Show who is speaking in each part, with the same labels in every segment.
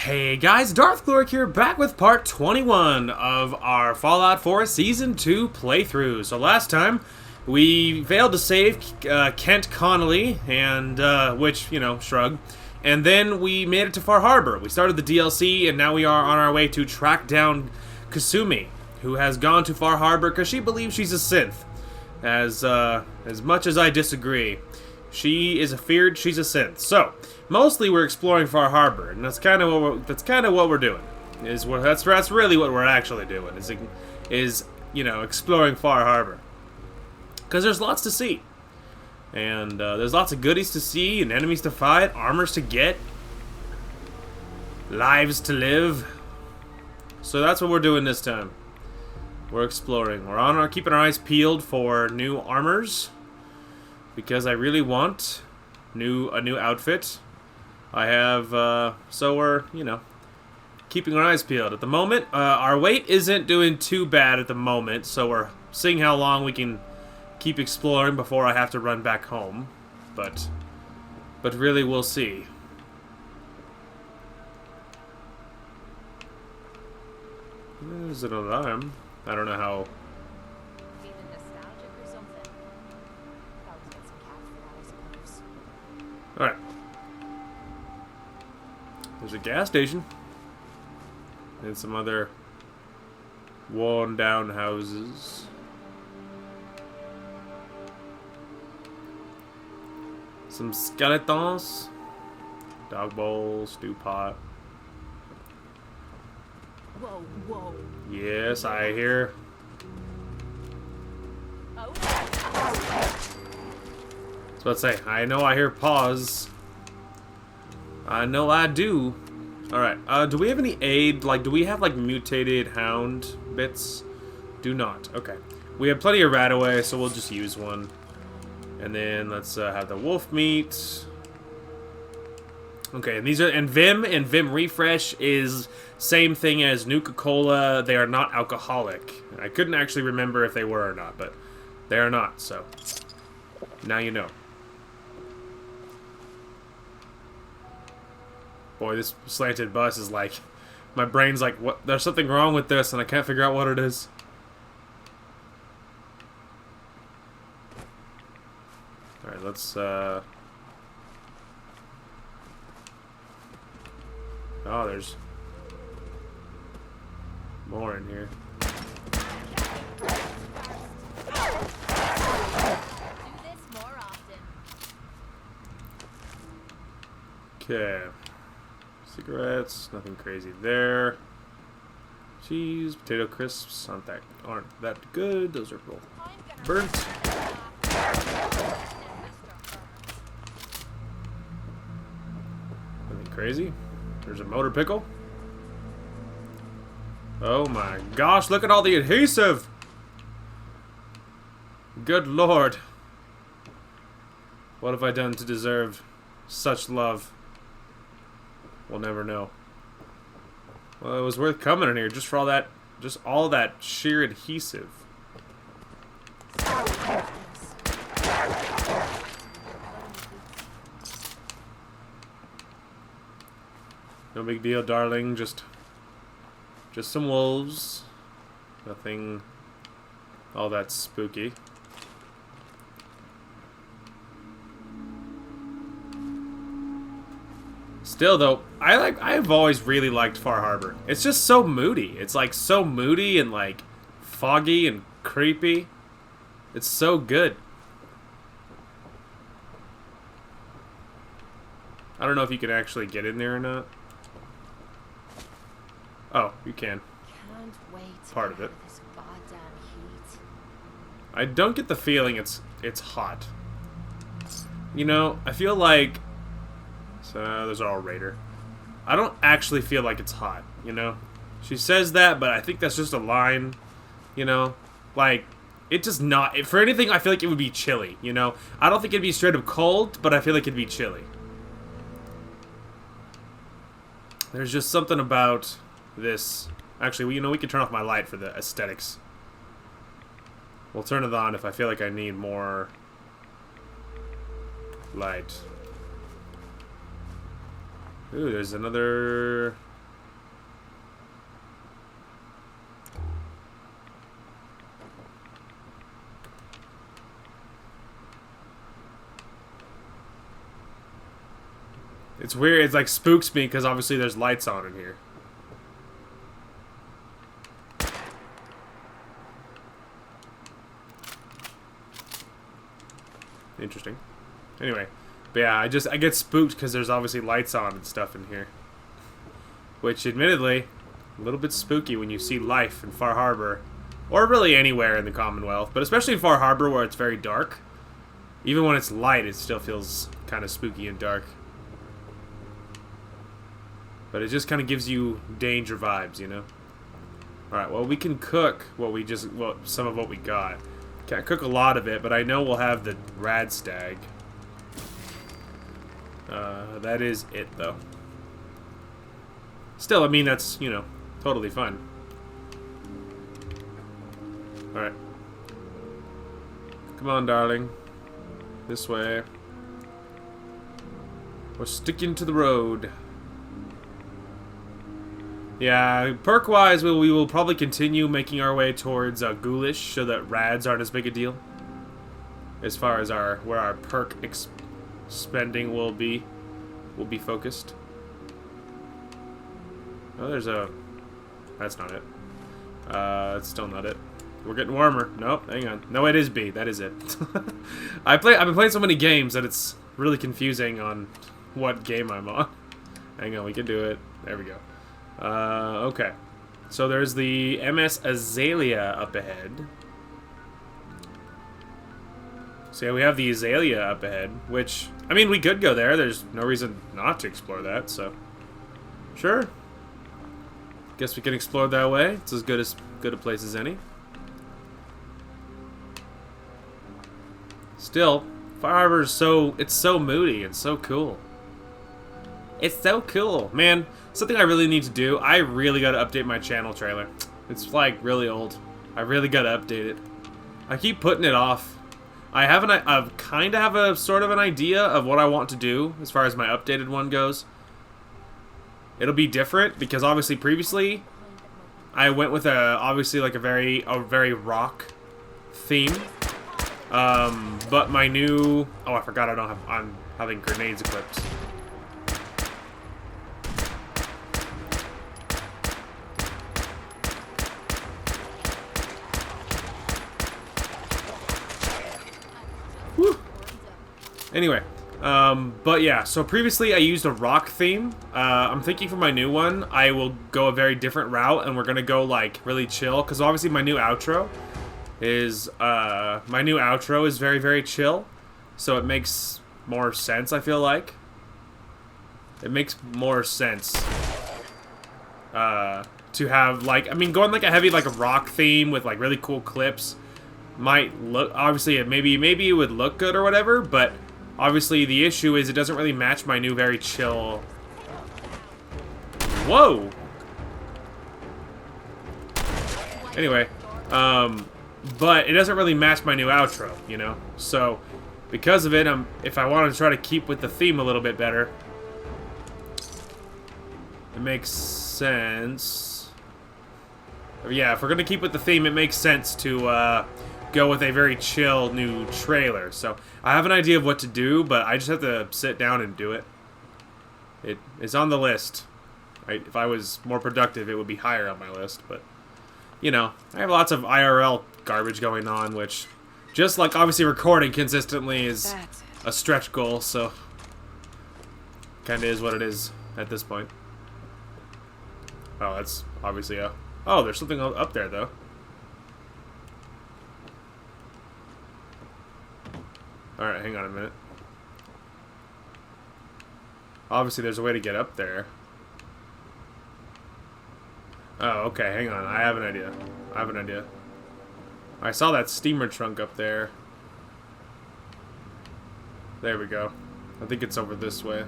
Speaker 1: Hey guys, Darth Gloric here, back with part 21 of our Fallout 4 Season 2 playthrough. So last time, we failed to save Kent Connolly, and, which, you know, shrug. And then we made it to Far Harbor. We started the DLC, and now we are on our way to track down Kasumi, who has gone to Far Harbor because she believes she's a synth. As much as I disagree, she is feared she's a synth. So, mostly we're exploring Far Harbor, and that's kind of what we're doing. That's really what we're actually doing. Is you know, exploring Far Harbor, because there's lots to see, and there's lots of goodies to see, and enemies to fight, armors to get, lives to live. So that's what we're doing this time. We're exploring. We're keeping our eyes peeled for new armors, because I really want a new outfit. I have, so we're, you know, keeping our eyes peeled. At the moment, our weight isn't doing too bad at the moment, so we're seeing how long we can keep exploring before I have to run back home. But really, we'll see. There's an alarm. I don't know how... Alright. There's a gas station. And some other worn down houses. Some skeletons. Dog bowl, stew pot.
Speaker 2: Whoa, whoa.
Speaker 1: Yes, I hear.
Speaker 2: Oh.
Speaker 1: So let's say, I know I hear paws. I know I do. Alright, do we have any aid? Like, do we have, like, mutated hound bits? Do not. Okay. We have plenty of Radaway, so we'll just use one. And then let's have the wolf meat. Okay, and these are, and Vim Refresh is same thing as Nuka-Cola. They are not alcoholic. I couldn't actually remember if they were or not, but they are not, so now you know. Boy, this slanted bus is like, my brain's like, what? There's something wrong with this, and I can't figure out what it is. Alright, let's, Oh, there's more in here. Okay. Cigarettes, nothing crazy there. Cheese, potato crisps aren't that good. Those are both burnt. Nothing crazy. There's a motor pickle. Oh my gosh, look at all the adhesive! Good lord. What have I done to deserve such love? We'll never know. Well, it was worth coming in here just for all that sheer adhesive. No big deal, darling. Just some wolves. Nothing all that spooky. Still, though, I've always really liked Far Harbor. It's just so moody. It's like so moody and like foggy and creepy. It's so good. I don't know if you can actually get in there or not. Oh, you can.
Speaker 2: Can't wait
Speaker 1: Part of it.
Speaker 2: this goddamn heat.
Speaker 1: I don't get the feeling it's hot. You know, I feel like... So, those are all Raider. I don't actually feel like it's hot, you know? She says that, but I think that's just a line, you know? Like, it just not... For anything, I feel like it would be chilly, you know? I don't think it'd be straight up cold, but I feel like it'd be chilly. There's just something about this... Actually, you know, we can turn off my light for the aesthetics. We'll turn it on if I feel like I need more light. Ooh, there's another It's weird. It's like spooks me because obviously there's lights on in here. Interesting. Anyway, but yeah, I get spooked because there's obviously lights on and stuff in here. Which, admittedly, a little bit spooky when you see life in Far Harbor. Or really anywhere in the Commonwealth, but especially in Far Harbor where it's very dark. Even when it's light, it still feels kind of spooky and dark. But it just kind of gives you danger vibes, you know? Alright, well, we can cook some of what we got. Can't cook a lot of it, but I know we'll have the rad stag. That is it, though. Still, I mean, that's, you know, totally fine. Alright. Come on, darling. This way. We're sticking to the road. Yeah, perk-wise, we will probably continue making our way towards Ghoulish so that rads aren't as big a deal. As far as where our perk spending will be focused. Oh, there's a... That's not it. That's still not it. We're getting warmer. Nope, hang on. No, it is B. That is it. I've been playing so many games that it's really confusing on what game I'm on. Hang on, we can do it. There we go. Okay. So there's the MS Azalea up ahead. So yeah, we have the Azalea up ahead, which, I mean, we could go there. There's no reason not to explore that, so. Sure. Guess we can explore that way. It's as good a place as any. Still, Far Harbor is it's so moody and so cool. It's so cool. Man, something I really need to do, I really gotta update my channel trailer. It's like really old. I really gotta update it. I keep putting it off. I kind of have a sort of an idea of what I want to do as far as my updated one goes. It'll be different because obviously previously I went with obviously like a very rock theme. But my new... Oh, I forgot I'm having grenades equipped. Woo. Anyway, but yeah, so previously I used a rock theme. I'm thinking for my new one, I will go a very different route, and we're gonna go like really chill, because obviously my new outro is very, very chill, so it makes more sense, I feel like. It makes more sense to have, like, I mean, going like a heavy, like a rock theme with like really cool clips might look, obviously, maybe it would look good or whatever, but obviously the issue is it doesn't really match my new very chill... Whoa! Anyway, but it doesn't really match my new outro, you know? So, because of it, if I want to try to keep with the theme a little bit better, it makes sense. Yeah, if we're going to keep with the theme, it makes sense to go with a very chill new trailer. So, I have an idea of what to do, but I just have to sit down and do it. It is on the list. If I was more productive, it would be higher on my list, but... You know, I have lots of IRL garbage going on, which, just like obviously recording consistently is a stretch goal, so kinda is what it is at this point. Oh, that's obviously a... Oh, there's something up there, though. Alright, hang on a minute. Obviously, there's a way to get up there. Oh, okay, hang on. I have an idea. I saw that steamer trunk up there. There we go. I think it's over this way.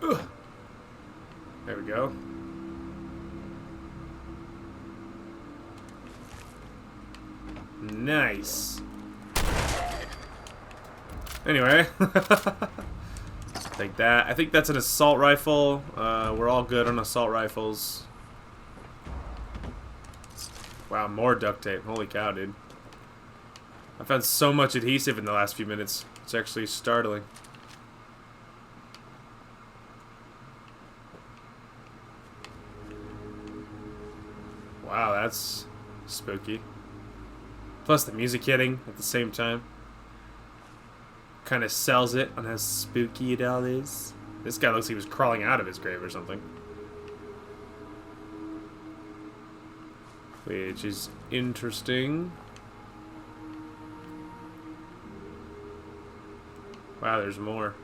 Speaker 1: Ugh. There we go. Nice. Anyway. Take that. I think that's an assault rifle. We're all good on assault rifles. Wow, more duct tape. Holy cow, dude. I found so much adhesive in the last few minutes. It's actually startling. Wow, that's spooky. Plus the music hitting at the same time kind of sells it on how spooky it all is. This guy looks like he was crawling out of his grave or something. Which is interesting. Wow, there's more.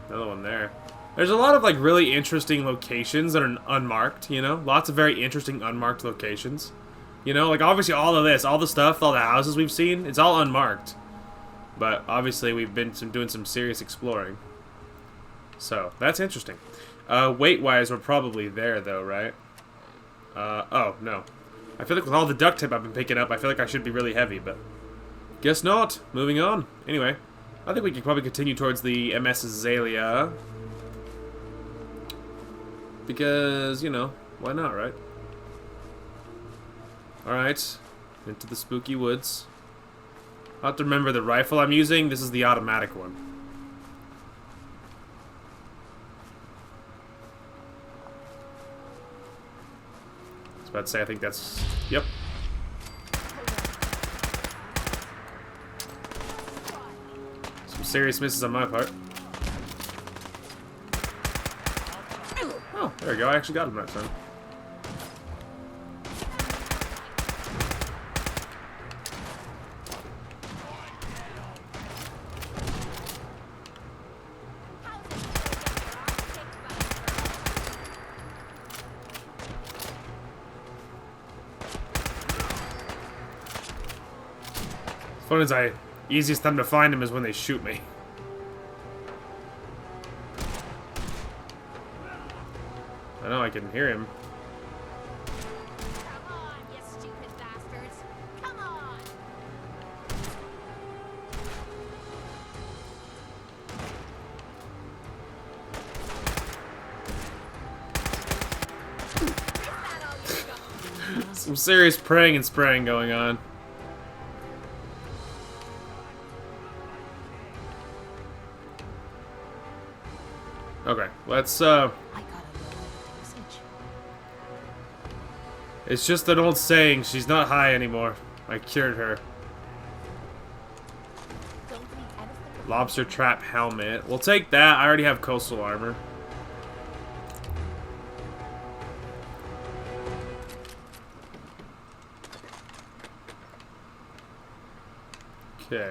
Speaker 1: Another one there. There's a lot of, like, really interesting locations that are unmarked, you know? Lots of very interesting unmarked locations. You know, like, obviously all of this, all the stuff, all the houses we've seen, it's all unmarked. But, obviously, we've been doing some serious exploring. So, that's interesting. Weight-wise, we're probably there, though, right? Oh, no. I feel like with all the duct tape I've been picking up, I feel like I should be really heavy, but... guess not. Moving on. Anyway, I think we can probably continue towards the MS Azalea. Because, you know, why not, right? Alright. Into the spooky woods. I'll have to remember the rifle I'm using. This is the automatic one. I was about to say, I think that's... yep. Some serious misses on my part. Oh, there we go. I actually got him that time. Fun is easiest time to find him is when they shoot me. I know I can hear him.
Speaker 2: Come on, you stupid bastards. Come on. Is that all you got?
Speaker 1: Some serious praying and spraying going on. Okay, let's
Speaker 2: I gotta lower the dosage.
Speaker 1: it's just an old saying, she's not high anymore. I cured her.
Speaker 2: Don't leave anything.
Speaker 1: Lobster trap helmet. We'll take that. I already have coastal armor. Okay.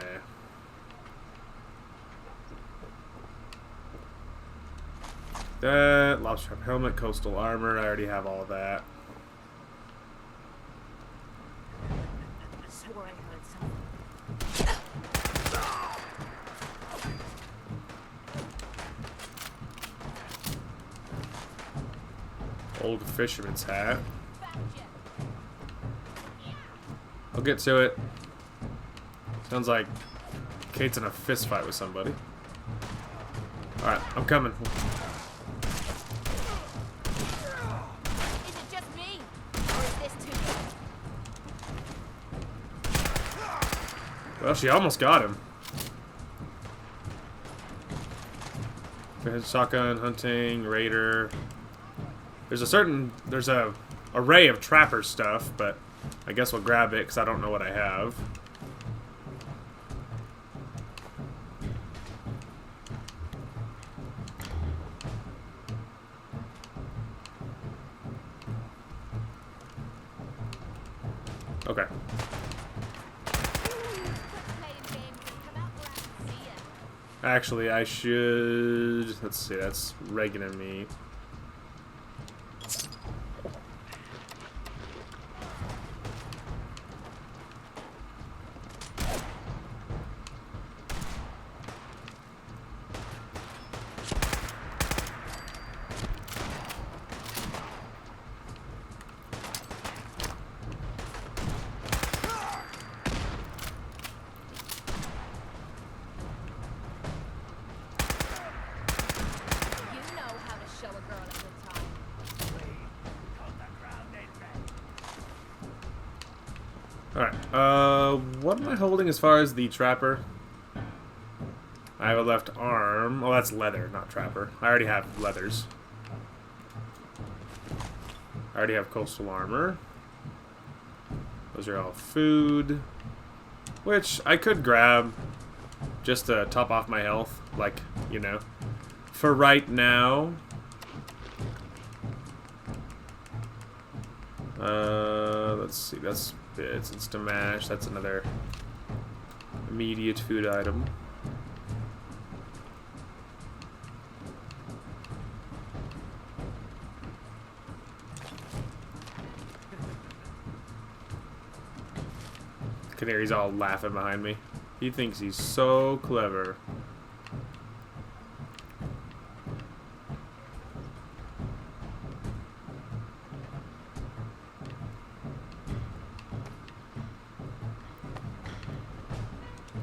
Speaker 1: That lobster trap helmet, coastal armor. I already have all of that.
Speaker 2: I swore I heard something.
Speaker 1: Old fisherman's hat.
Speaker 2: Found you.
Speaker 1: I'll get to it. Sounds like Kate's in a fist fight with somebody. Alright, I'm coming.
Speaker 2: Is it just me? Or is this too big?
Speaker 1: Well, she almost got him. Shotgun, hunting, raider. There's a array of trapper stuff, but I guess we'll grab it because I don't know what I have. Okay.
Speaker 2: Quit playing games and come out where I can see it.
Speaker 1: Actually, I should... let's see, that's regular meat.
Speaker 2: You know how to show a
Speaker 1: what am I holding as far as the trapper? I have a left arm. Oh, that's leather, not trapper. I already have leathers. I already have coastal armor. Those are all food. Which I could grab just to top off my health. Like, you know. For right now. Let's see. That's bits. It's to mash. That's another immediate food item. Canary's all laughing behind me. He thinks he's so clever.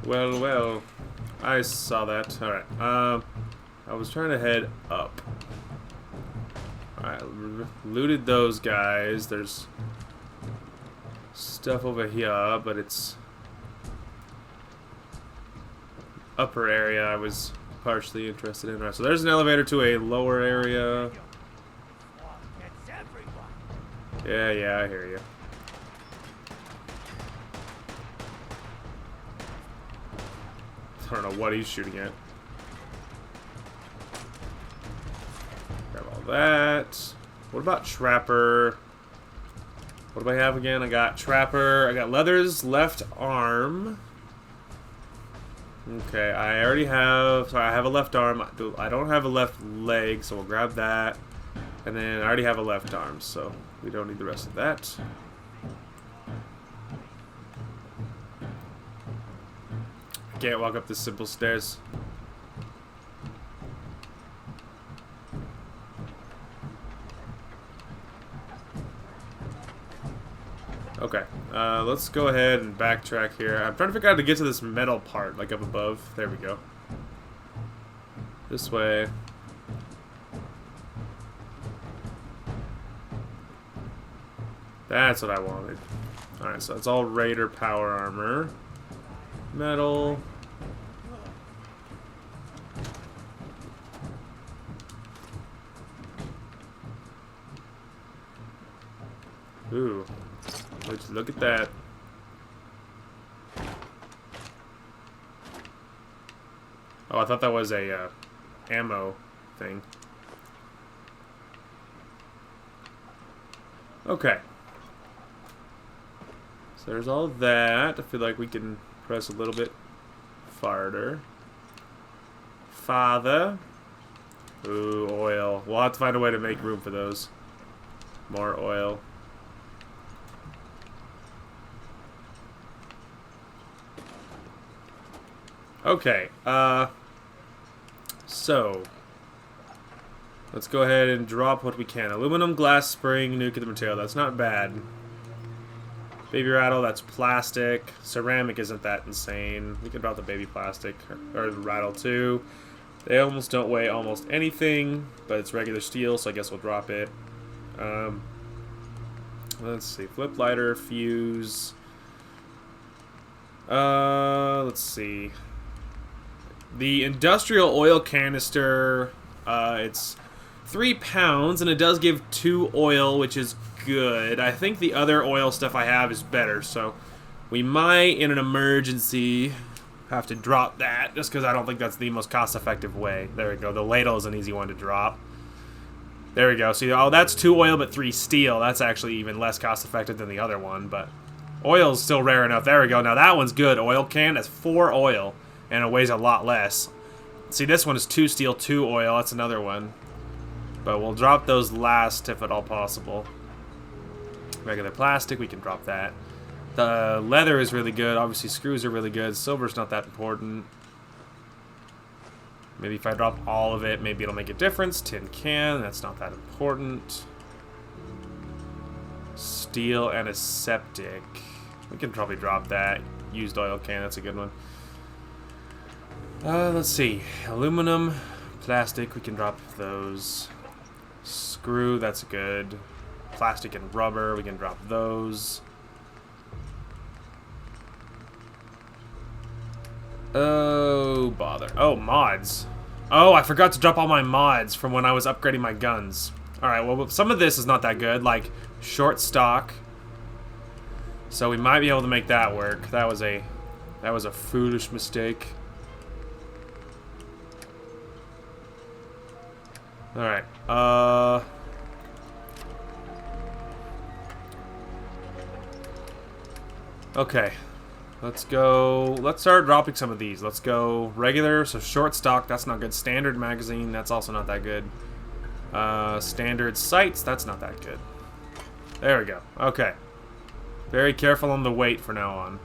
Speaker 1: Well, well, I saw that. Alright, I was trying to head up. Alright, looted those guys. There's stuff over here, but it's upper area I was partially interested in. Right, so there's an elevator to a lower area. Yeah, I hear you. I don't know what he's shooting at. Grab all that. What about Trapper? What do I have again? I got Trapper. I got Leather's left arm. Okay, I already have... So I have a left arm. I don't have a left leg, so we'll grab that. And then I already have a left arm, so we don't need the rest of that. I can't walk up the simple stairs. Okay, let's go ahead and backtrack here. I'm trying to figure out how to get to this metal part, like up above. There we go. This way. That's what I wanted. Alright, so it's all Raider power armor. Metal. Ooh. Look at that. Oh, I thought that was a ammo thing. Okay. So there's all that. I feel like we can press a little bit farther. Father. Ooh, oil. We'll have to find a way to make room for those. More oil. Okay, so let's go ahead and drop what we can. Aluminum, glass, spring, nuclear material. That's not bad. Baby rattle, that's plastic. Ceramic isn't that insane. We can drop the baby plastic, or the rattle too. They almost don't weigh almost anything, but it's regular steel, so I guess we'll drop it. Let's see, flip lighter, fuse. Let's see. The industrial oil canister, it's 3 pounds, and it does give 2 oil, which is good. I think the other oil stuff I have is better, so we might, in an emergency, have to drop that, just because I don't think that's the most cost-effective way. There we go. The ladle is an easy one to drop. There we go. See, oh, that's 2 oil, but 3 steel. That's actually even less cost-effective than the other one, but oil is still rare enough. There we go. Now that one's good. Oil can, that's 4 oil. And it weighs a lot less. See, this one is 2 steel, 2 oil. That's another one. But we'll drop those last if at all possible. Regular plastic, we can drop that. The leather is really good. Obviously, screws are really good. Silver's not that important. Maybe if I drop all of it, maybe it'll make a difference. Tin can, that's not that important. Steel and a septic. We can probably drop that. Used oil can, that's a good one. Let's see. Aluminum, plastic, we can drop those. Screw, that's good. Plastic and rubber, we can drop those. Oh, bother. Oh, mods. Oh, I forgot to drop all my mods from when I was upgrading my guns. Alright, well, some of this is not that good, like short stock. So we might be able to make that work. That was a foolish mistake. Alright, okay. Let's go. Let's start dropping some of these. Let's go regular, so short stock, that's not good. Standard magazine, that's also not that good. Standard sights, that's not that good. There we go. Okay. Very careful on the weight for now on.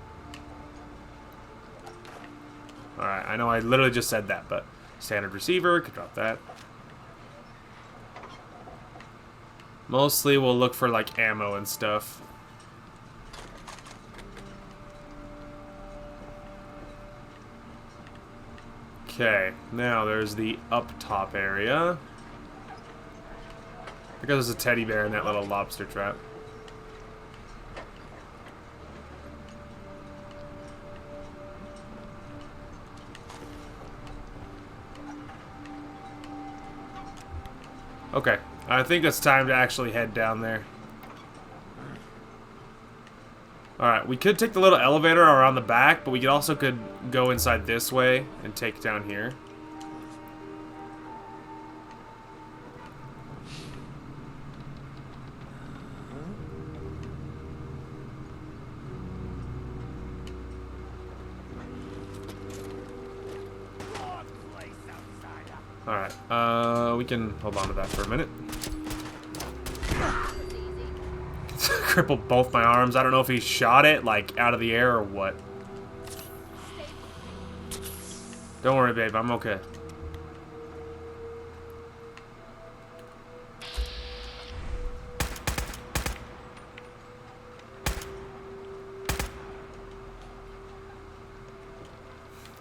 Speaker 1: Alright, I know I literally just said that, but standard receiver, could drop that. Mostly we'll look for like ammo and stuff. Okay, now there's the up top area. Because there's a teddy bear in that little lobster trap. Okay, I think it's time to actually head down there. Alright, we could take the little elevator around the back, but we could go inside this way and take down here. Alright, we can hold on to that for a minute. Crippled both my arms. I don't know if he shot it, like, out of the air or what. Don't worry, babe. I'm okay.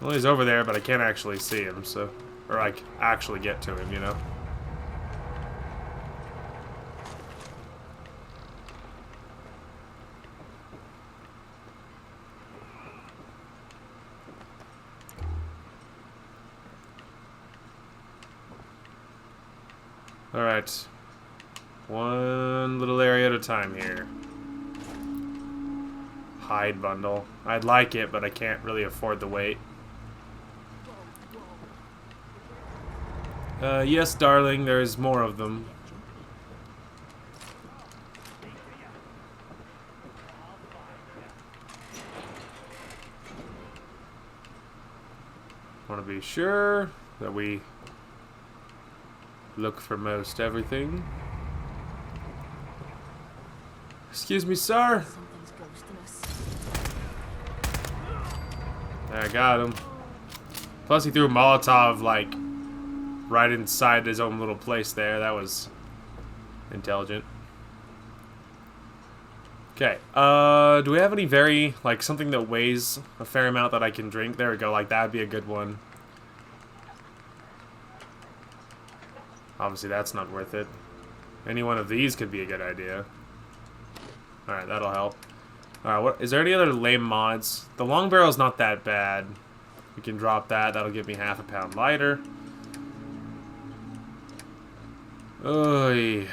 Speaker 1: Well, he's over there, but I can't actually see him, so... Or, like, actually get to him, you know? Alright. One little area at a time here. Hide bundle. I'd like it, but I can't really afford the weight. Yes, darling, there's more of them. Want to be sure that we look for most everything. Excuse me, sir. I got him. Plus, he threw a Molotov, like, right inside his own little place there. That was intelligent. Okay, do we have any like, something that weighs a fair amount that I can drink? There we go, like, that'd be a good one. Obviously, that's not worth it. Any one of these could be a good idea. Alright, that'll help. Alright, what is there any other lame mods? The long barrel's not that bad. We can drop that. That'll give me half a pound lighter. Oy.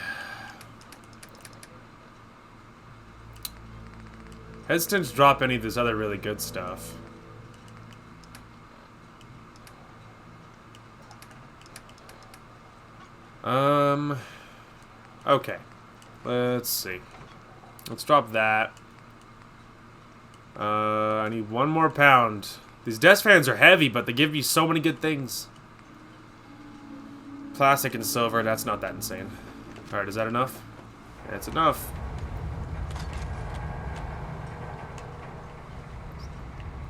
Speaker 1: Hesitant to drop any of this other really good stuff. Okay. Let's see. Let's drop that. I need 1 more pound. These desk fans are heavy, but they give you so many good things. Plastic and silver, that's not that insane. Alright, is that enough? That's enough.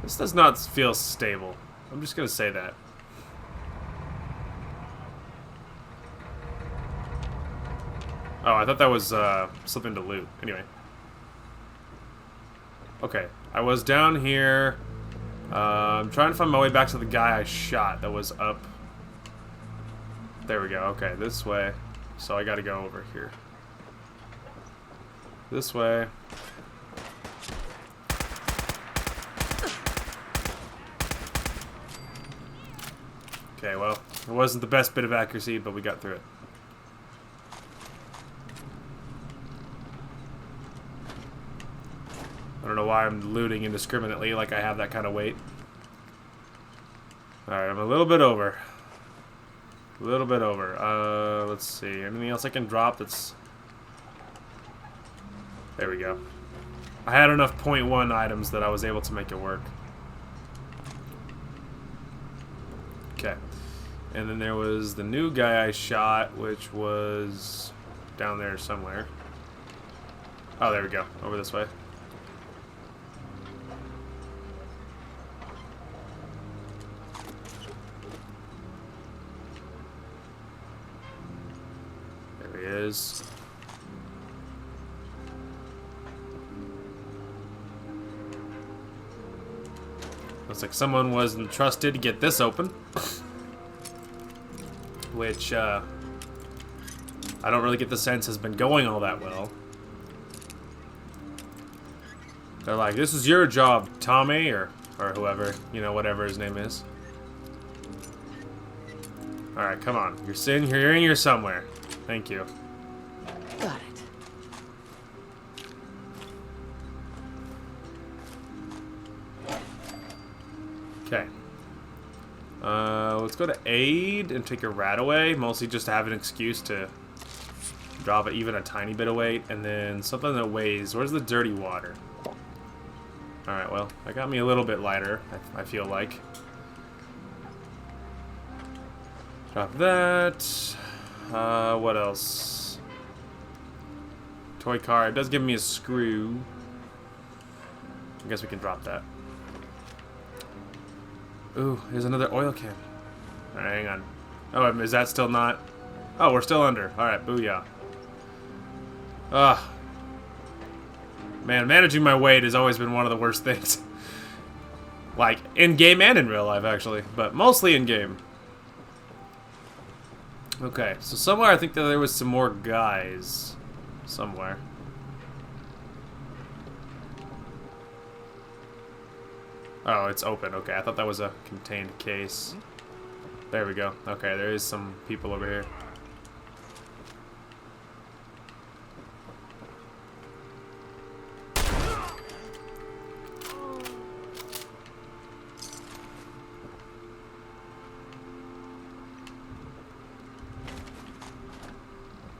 Speaker 1: This does not feel stable. I'm just gonna say that. Oh, I thought that was something to loot. Anyway. Okay, I was down here. I'm trying to find my way back to the guy I shot that was up. There we go. Okay, this way. So I gotta go over here. This way. Okay, well, it wasn't the best bit of accuracy, but we got through it. I don't know why I'm looting indiscriminately like I have that kind of weight. Alright, I'm a little bit over. A little bit over. Let's see. Anything else I can drop that's... There we go. I had enough .1 items that I was able to make it work. Okay. And then there was the new guy I shot, which was down there somewhere. Oh, there we go. Over this way. There he is. Looks like someone was entrusted to get this open. Which, I don't really get the sense has been going all that well. They're like, this is your job, Tommy, or whoever, you know, whatever his name is. Alright, come on. You're in here somewhere. Thank you.
Speaker 2: Got it.
Speaker 1: Okay. Let's go to aid and take a rat away. Mostly just to have an excuse to drop even a tiny bit of weight. And then something that weighs. Where's the dirty water? Alright, well, that got me a little bit lighter, I feel like. Drop that. What else? Toy car. It does give me a screw. I guess we can drop that. Ooh, here's another oil can. Alright, hang on. Oh, is that still not? Oh, we're still under. Alright, booyah. Ugh. Man, managing my weight has always been one of the worst things. Like, in-game and in real life, actually. But mostly in-game. Okay, so somewhere I think that there was some more guys. Somewhere. Oh, it's open. Okay, I thought that was a contained case. There we go. Okay, there is some people over here.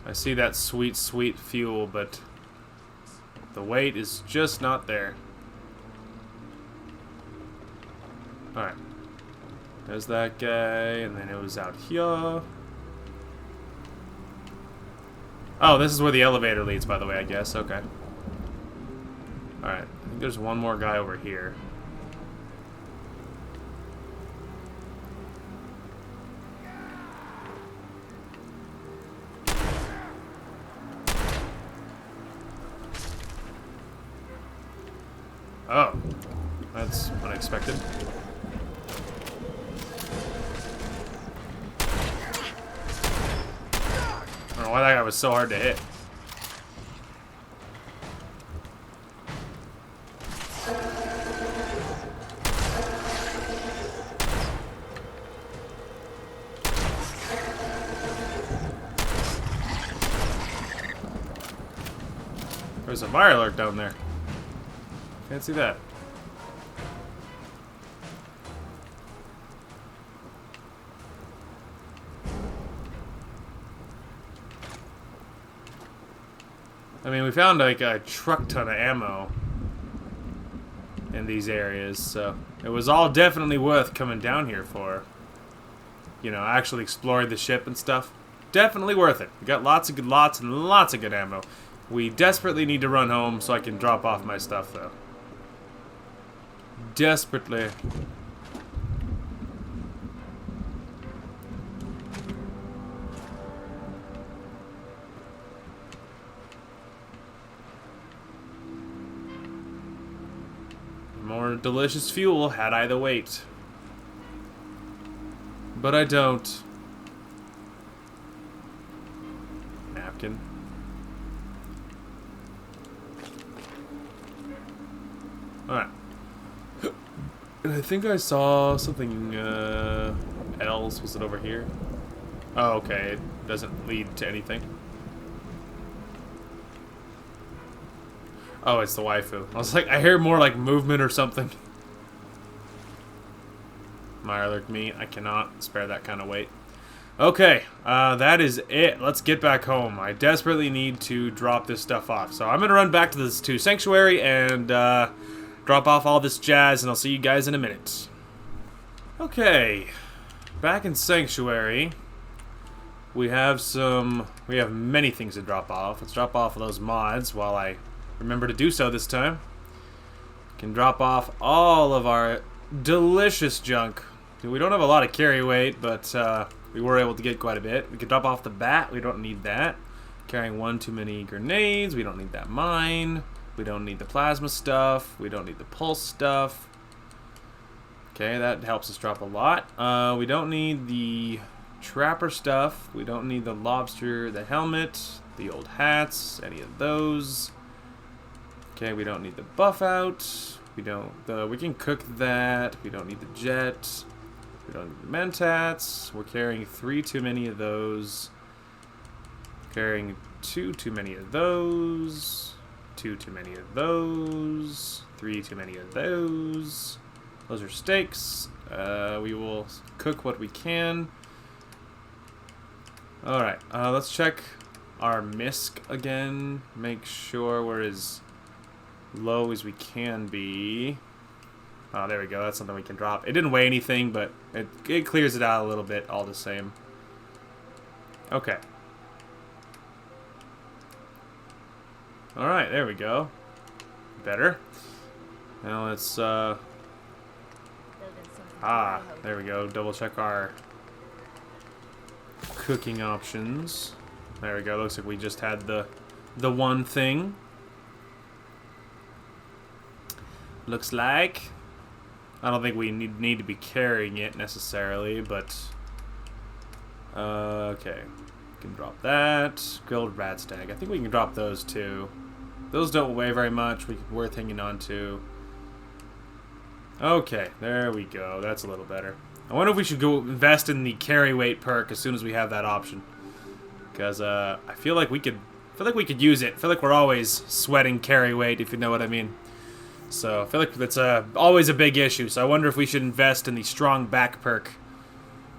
Speaker 1: I see that sweet, sweet fuel, but the weight is just not there. Alright. There's that guy, and then it was out here. Oh, this is where the elevator leads, by the way, I guess. Okay. Alright. I think there's one more guy over here. Oh. That's unexpected. I don't know why that guy was so hard to hit. There's a fire alert down there. Can't see that. I mean, we found like a truck ton of ammo in these areas, so it was all definitely worth coming down here for. You know, actually exploring the ship and stuff. Definitely worth it. We got lots and lots of good ammo. We desperately need to run home so I can drop off my stuff, though. Desperately. More delicious fuel had I the weight. But I don't. Napkin. Alright. And I think I saw something else? Was it over here? Oh, okay. It doesn't lead to anything. Oh, it's the waifu. I was like, I hear more like movement or something. My alert me. I cannot spare that kind of weight. Okay, that is it. Let's get back home. I desperately need to drop this stuff off. So I'm going to run back to this Sanctuary and drop off all this jazz, and I'll see you guys in a minute. Okay, back in Sanctuary. We have many things to drop off. Let's drop off those mods while I remember to do so this time. Can drop off all of our delicious junk. We don't have a lot of carry weight, but we were able to get quite a bit. We could drop off the bat. We don't need that. Carrying one too many grenades. We don't need that mine. We don't need the plasma stuff. We don't need the pulse stuff. Okay, that helps us drop a lot. We don't need the trapper stuff. We don't need the lobster, the helmet, the old hats, any of those. Okay, we don't need the buff out. We can cook that. We don't need the jet. We don't need the mentats. We're carrying 3 too many of those. Carrying 2 too many of those. 2 too many of those. 3 too many of those. Those are steaks. We will cook what we can. Alright, let's check our misc again. Make sure we're as low as we can be. Oh, there we go. That's something we can drop. It didn't weigh anything, but it clears it out a little bit all the same. Okay. Alright, there we go. Better. Now let's, there we go. Double check our cooking options. There we go. Looks like we just had the one thing. Looks like. I don't think we need to be carrying it necessarily, but okay. We can drop that. Grilled rat stag. I think we can drop those too. Those don't weigh very much. Worth hanging on to. Okay, there we go. That's a little better. I wonder if we should go invest in the carry weight perk as soon as we have that option, because I feel like we could use it. I feel like we're always sweating carry weight, if you know what I mean. So I feel like that's always a big issue. So I wonder if we should invest in the strong back perk.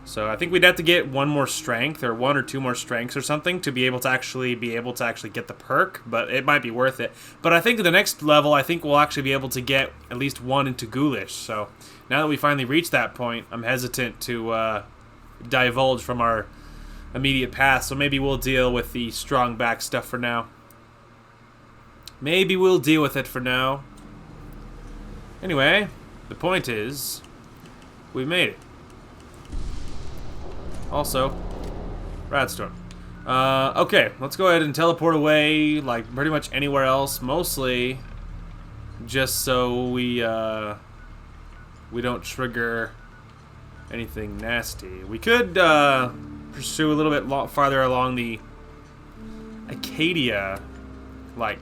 Speaker 1: So I think we'd have to get 1 more strength, or 1 or 2 more strengths or something, to be able to actually get the perk. But it might be worth it. But I think the next level, I think we'll actually be able to get at least 1 into ghoulish. So now that we finally reached that point, I'm hesitant to divulge from our immediate path. So maybe we'll deal with the strong back stuff for now. Maybe we'll deal with it for now. Anyway, the point is, we made it. Also, Radstorm. Okay, let's go ahead and teleport away, like pretty much anywhere else. Mostly, just so we don't trigger anything nasty. We could pursue a little bit farther along the Acadia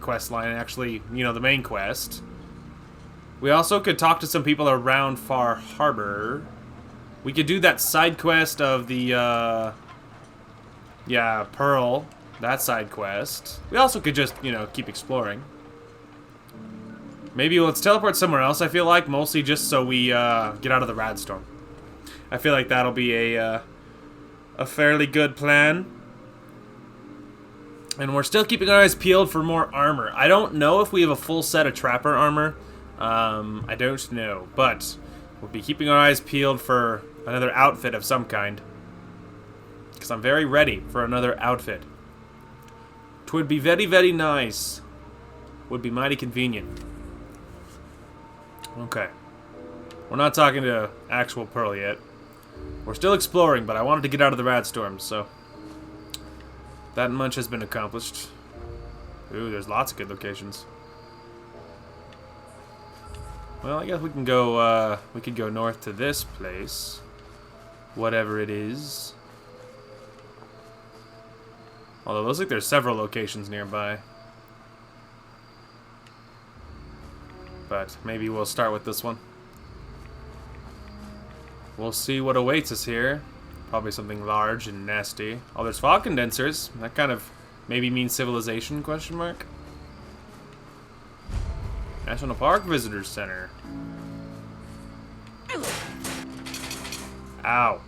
Speaker 1: quest line, and actually, the main quest. We also could talk to some people around Far Harbor. We could do that side quest of the, Pearl. That side quest. We also could just, keep exploring. Maybe let's teleport somewhere else, I feel like. Mostly just so we, get out of the Radstorm. I feel like that'll be a fairly good plan. And we're still keeping our eyes peeled for more armor. I don't know if we have a full set of Trapper armor. I don't know, but we'll be keeping our eyes peeled for another outfit of some kind. Because I'm very ready for another outfit. 'Twould be very, very nice. Would be mighty convenient. Okay. We're not talking to actual Pearl yet. We're still exploring, but I wanted to get out of the Radstorm, so that much has been accomplished. Ooh, there's lots of good locations. Well, I guess we can go, we could go north to this place. Whatever it is. Although it looks like there's several locations nearby. But maybe we'll start with this one. we'll see what awaits us here. Probably something large and nasty. Oh, there's fog condensers. That kind of maybe means civilization, question mark? National Park Visitors Center. Ow.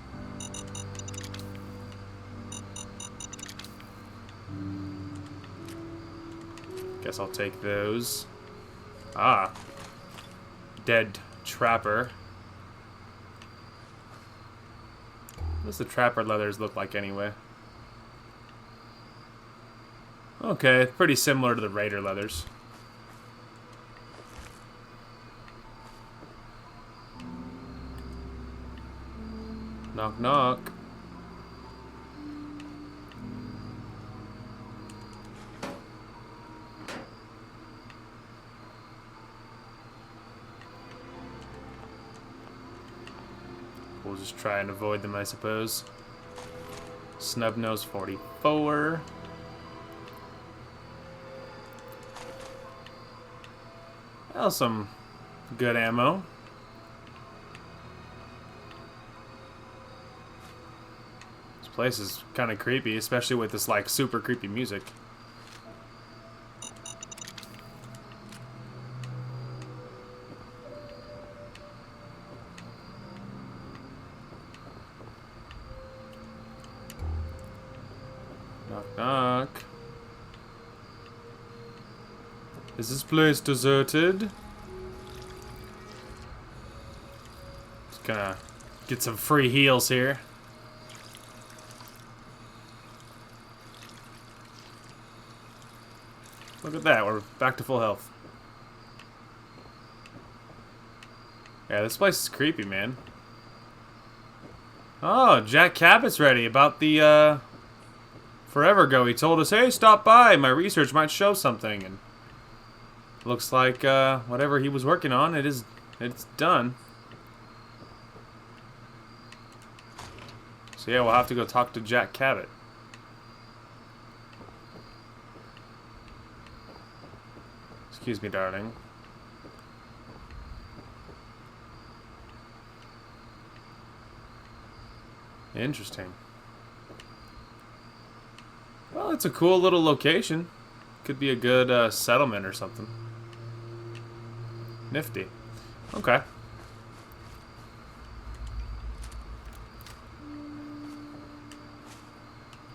Speaker 1: Guess I'll take those. Ah. Dead trapper. What does the trapper leathers look like anyway? Okay, pretty similar to the raider leathers. Knock knock. We'll just try and avoid them, I suppose. Snubnose 44. Well, some good ammo. This place is kind of creepy, especially with this like super creepy music. Knock knock. Is this place deserted? Just gonna get some free heals here. Look at that, we're back to full health. Yeah, this place is creepy, man. Oh, Jack Cabot's ready. About the, forever ago, he told us, hey, stop by, my research might show something, and looks like, whatever he was working on, it's done. So yeah, we'll have to go talk to Jack Cabot. Excuse me, darling. Interesting. Well, it's a cool little location. Could be a good settlement or something. Nifty. Okay.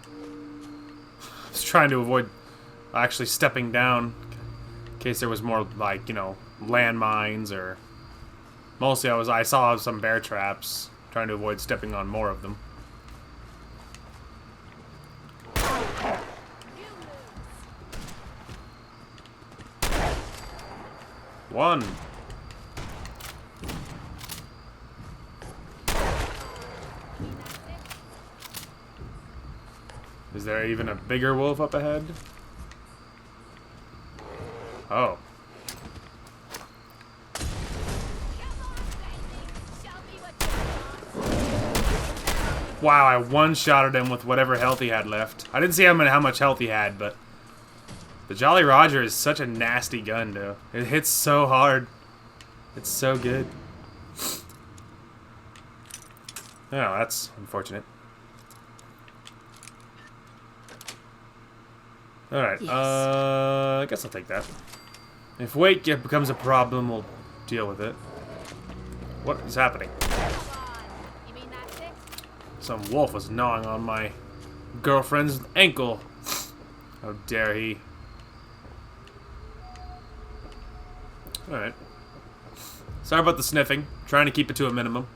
Speaker 1: I was trying to avoid actually stepping down in case there was more, like, you know, landmines, or mostly I saw some bear traps, trying to avoid stepping on more of them. One. Is there even a bigger wolf up ahead? Oh. Wow, I one-shotted him with whatever health he had left. I didn't see how much health he had, but the Jolly Roger is such a nasty gun, though. It hits so hard. It's so good. Oh, that's unfortunate. Alright,
Speaker 2: Yes.
Speaker 1: I guess I'll take that. If weight becomes a problem, we'll deal with it. What is happening?
Speaker 2: You mean that's it?
Speaker 1: Some wolf was gnawing on my girlfriend's ankle. How dare he? Alright. Sorry about the sniffing. Trying to keep it to a minimum.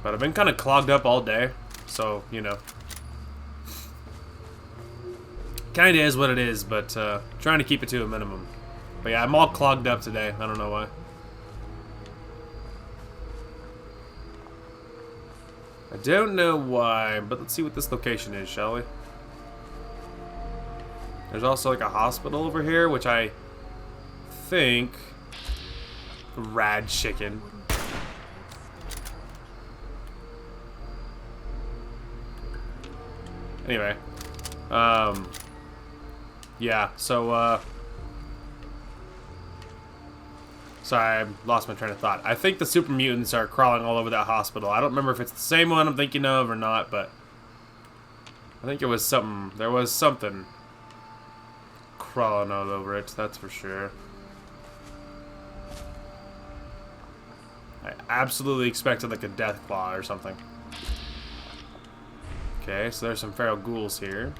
Speaker 1: But I've been kind of clogged up all day. So, you know. Kinda is what it is, but trying to keep it to a minimum. But yeah, I'm all clogged up today. I don't know why. I don't know why, but let's see what this location is, shall we? There's also like a hospital over here, which I think... Rad chicken. Anyway. Yeah, so Sorry, I lost my train of thought. I think the super mutants are crawling all over that hospital. I don't remember if it's the same one I'm thinking of or not, but I think it was something. There was something crawling all over it, that's for sure. I absolutely expected like a death claw or something. Okay, so there's some feral ghouls here.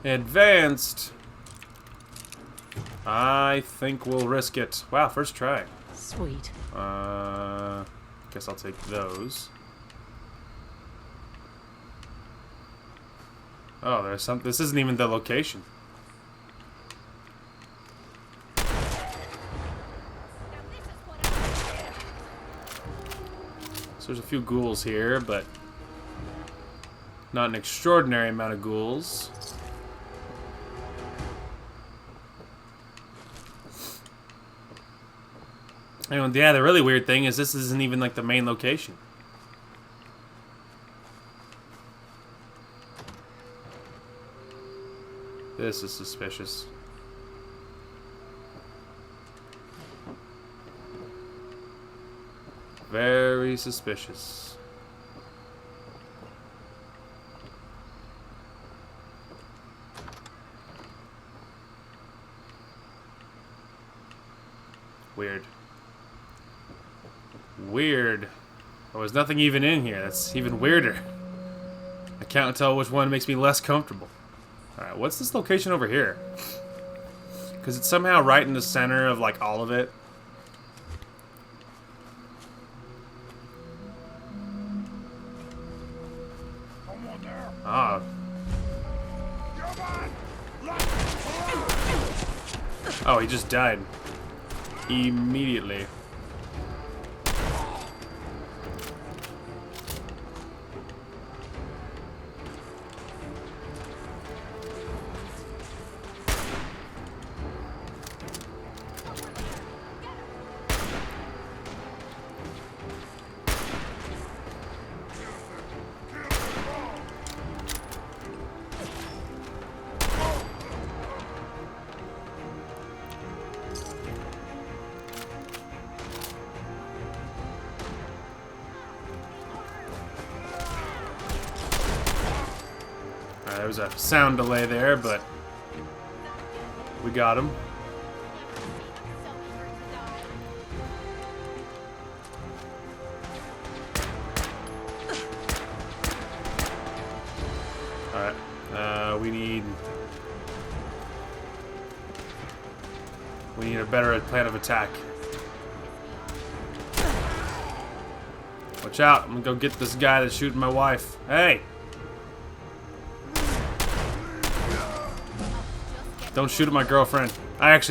Speaker 1: Advanced. I think we'll risk it. Wow, first try.
Speaker 2: Sweet.
Speaker 1: Guess I'll take those. Oh, there's some. This isn't even the location. So there's a few ghouls here, but not an extraordinary amount of ghouls. And yeah, the really weird thing is this isn't even like the main location. This is suspicious. Very suspicious. Weird. Weird. There was nothing even in here. That's even weirder. I can't tell which one makes me less comfortable. Alright, what's this location over here? Because it's somehow right in the center of, like, all of it. Ah. Oh, he just died. Immediately. There was a sound delay there, but we got him. Alright, we need a better plan of attack. Watch out, I'm gonna go get this guy that's shooting my wife. Hey! Don't shoot at my girlfriend.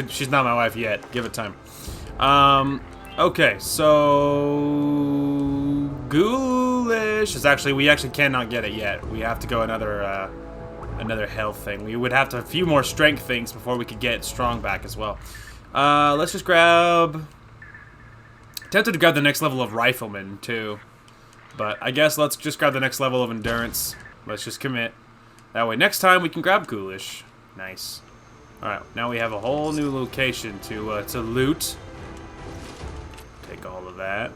Speaker 1: She's not my wife yet. Give it time. Okay, so ghoulish is we actually cannot get it yet. We have to go another health thing. We would have to a few more strength things before we could get strong back as well. Let's just grab. Tempted to grab the next level of rifleman too, but I guess let's just grab the next level of endurance. Let's just commit. That way, next time we can grab ghoulish. Nice. Alright, now we have a whole new location to loot. Take all of that.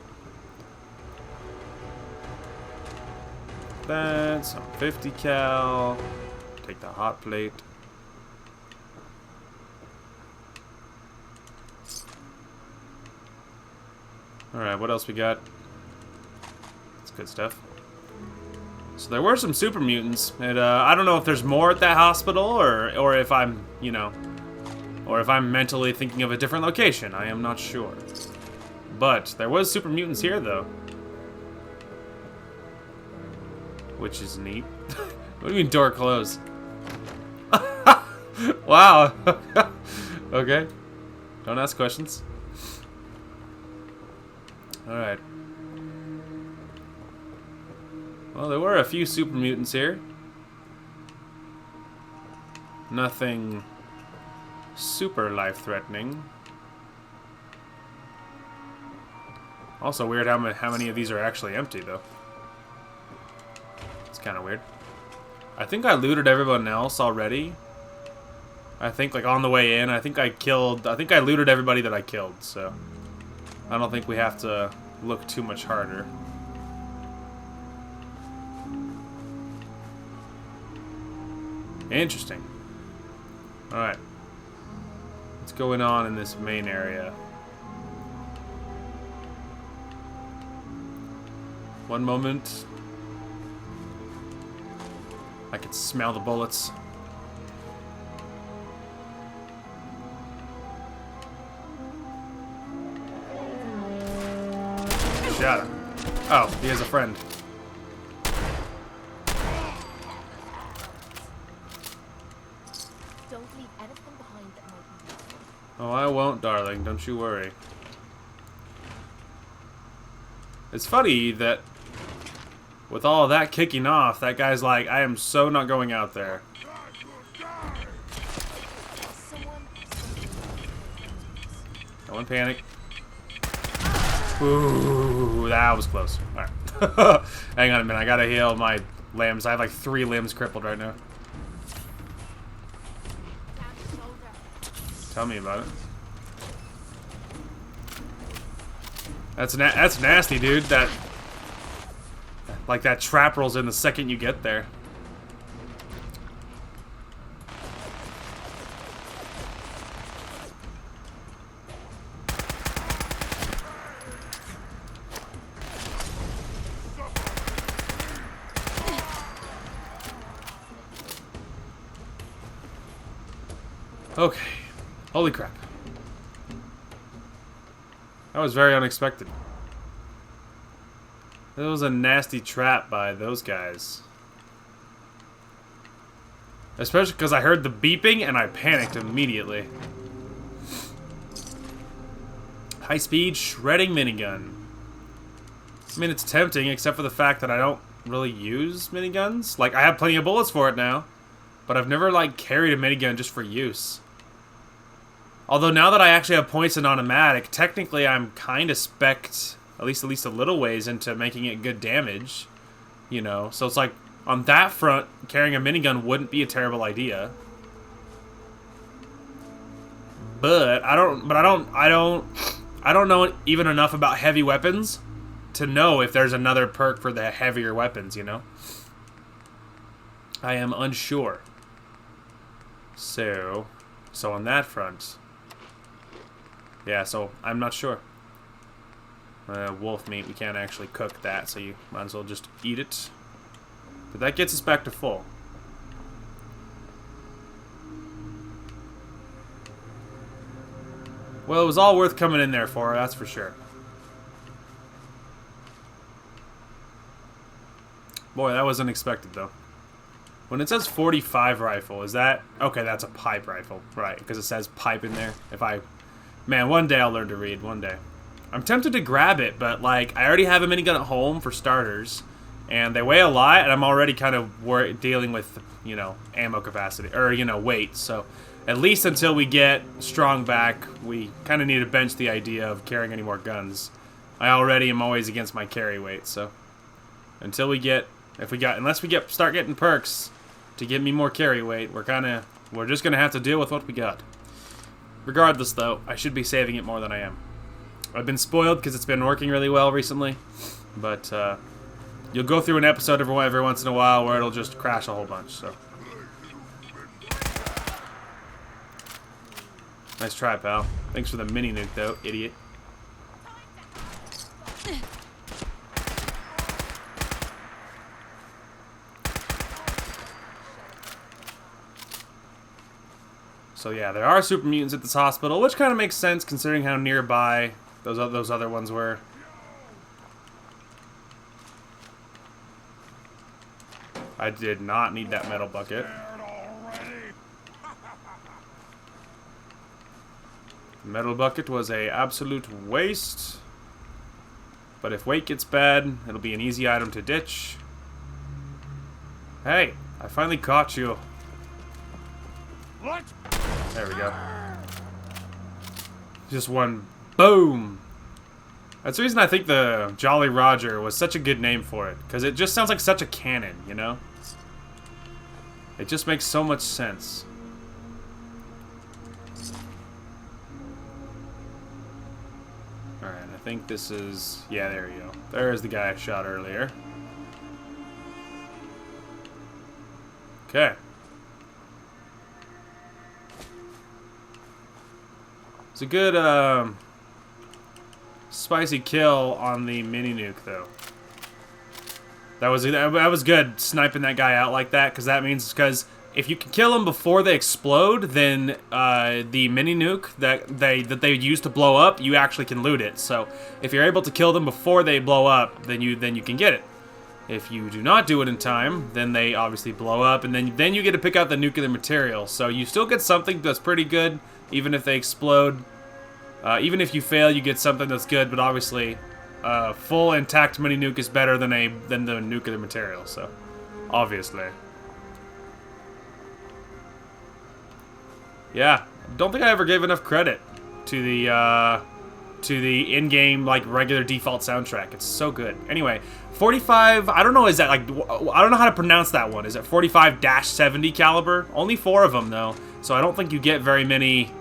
Speaker 1: That's some 50 cal. Take the hot plate. Alright, what else we got? That's good stuff. So there were some super mutants, and I don't know if there's more at that hospital, or if I'm, you know, or if I'm mentally thinking of a different location. I am not sure. But there was super mutants here, though. Which is neat. What do you mean door closed? Wow. Okay. Don't ask questions. Alright. Well, there were a few super mutants here. Nothing super life-threatening. Also weird how many of these are actually empty, though. It's kind of weird. I think I looted everyone else already. I think, like, on the way in, I think I looted everybody that I killed, so I don't think we have to look too much harder. Interesting. Alright. What's going on in this main area? One moment. I can smell the bullets. Shot him. Oh, he has a friend.
Speaker 2: Don't leave anything behind that might be useful.
Speaker 1: Oh, I won't, darling. Don't you worry. It's funny that with all of that kicking off, that guy's like, I am so not going out there. No one panic. Ooh, that was close. Alright. Hang on a minute, I gotta heal my limbs. I have like 3 limbs crippled right now. Tell me about it. That's nasty, dude. That trap rolls in the second you get there. Okay. Holy crap. That was very unexpected. That was a nasty trap by those guys. Especially because I heard the beeping and I panicked immediately. High-speed shredding minigun. I mean, it's tempting, except for the fact that I don't really use miniguns. Like, I have plenty of bullets for it now, but I've never, like, carried a minigun just for use. Although now that I actually have points in automatic, technically I'm kind of spec'd at least a little ways into making it good damage, you know. So it's like on that front, carrying a minigun wouldn't be a terrible idea. But I don't know even enough about heavy weapons to know if there's another perk for the heavier weapons, you know. I am unsure. So on that front. Yeah, so I'm not sure. Wolf meat, we can't actually cook that, so you might as well just eat it. But that gets us back to full. Well, it was all worth coming in there for, that's for sure. Boy, that was unexpected, though. When it says 45 rifle, is that... Okay, that's a pipe rifle, right, because it says pipe in there. Man, one day I'll learn to read, one day. I'm tempted to grab it, but, like, I already have a minigun at home for starters, and they weigh a lot, and I'm already kind of dealing with, you know, ammo capacity, or, you know, weight, so at least until we get strong back, we kind of need to bench the idea of carrying any more guns. I already am always against my carry weight, so until we get, unless we start getting perks to give me more carry weight, we're just gonna have to deal with what we got. Regardless, though, I should be saving it more than I am. I've been spoiled because it's been working really well recently, but you'll go through an episode every once in a while where it'll just crash a whole bunch, so. Nice try, pal. Thanks for the mini nuke, though, idiot. So yeah, there are super mutants at this hospital, which kind of makes sense considering how nearby those other ones were. I did not need that metal bucket. The metal bucket was a absolute waste. But if weight gets bad, it'll be an easy item to ditch. Hey, I finally caught you.
Speaker 3: What?
Speaker 1: There we go. Just one boom. That's the reason I think the Jolly Roger was such a good name for it. Because it just sounds like such a cannon, you know? It just makes so much sense. Alright, I think this is... Yeah, there you go. There's the guy I shot earlier. Okay. It's a good, spicy kill on the mini nuke, though. That was good, sniping that guy out like that, because that means, if you can kill them before they explode, then the mini nuke that they use to blow up, you actually can loot it. So if you're able to kill them before they blow up, then you can get it. If you do not do it in time, then they obviously blow up, and then you get to pick out the nuclear material. So you still get something that's pretty good, even if they explode. Even if you fail, you get something that's good, but obviously, full intact mini nuke is better than the nuclear material. So, obviously, yeah. Don't think I ever gave enough credit to the in-game like regular default soundtrack. It's so good. Anyway, 45. I don't know. Is that like I don't know how to pronounce that one. Is it 45-70 caliber? Only 4 of them though, so I don't think you get very many.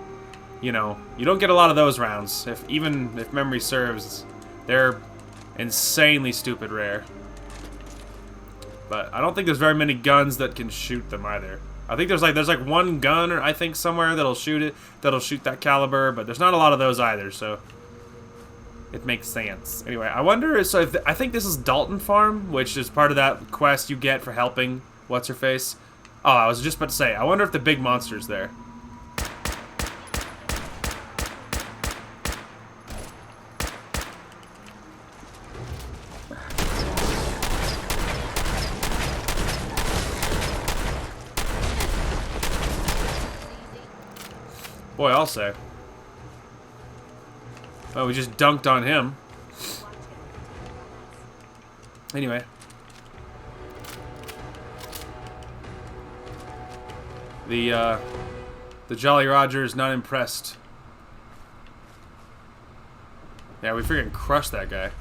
Speaker 1: You know, you don't get a lot of those rounds. Even if memory serves, they're insanely stupid rare. But I don't think there's very many guns that can shoot them either. I think there's like one gun, or I think somewhere that'll shoot that caliber, but there's not a lot of those either. So it makes sense. Anyway, I wonder. I think this is Dalton Farm, which is part of that quest you get for helping what's her face. Oh, I was just about to say. I wonder if the big monster's there. Boy, I'll say. Oh, we just dunked on him. Anyway. The Jolly Roger is not impressed. Yeah, we freaking crushed that guy.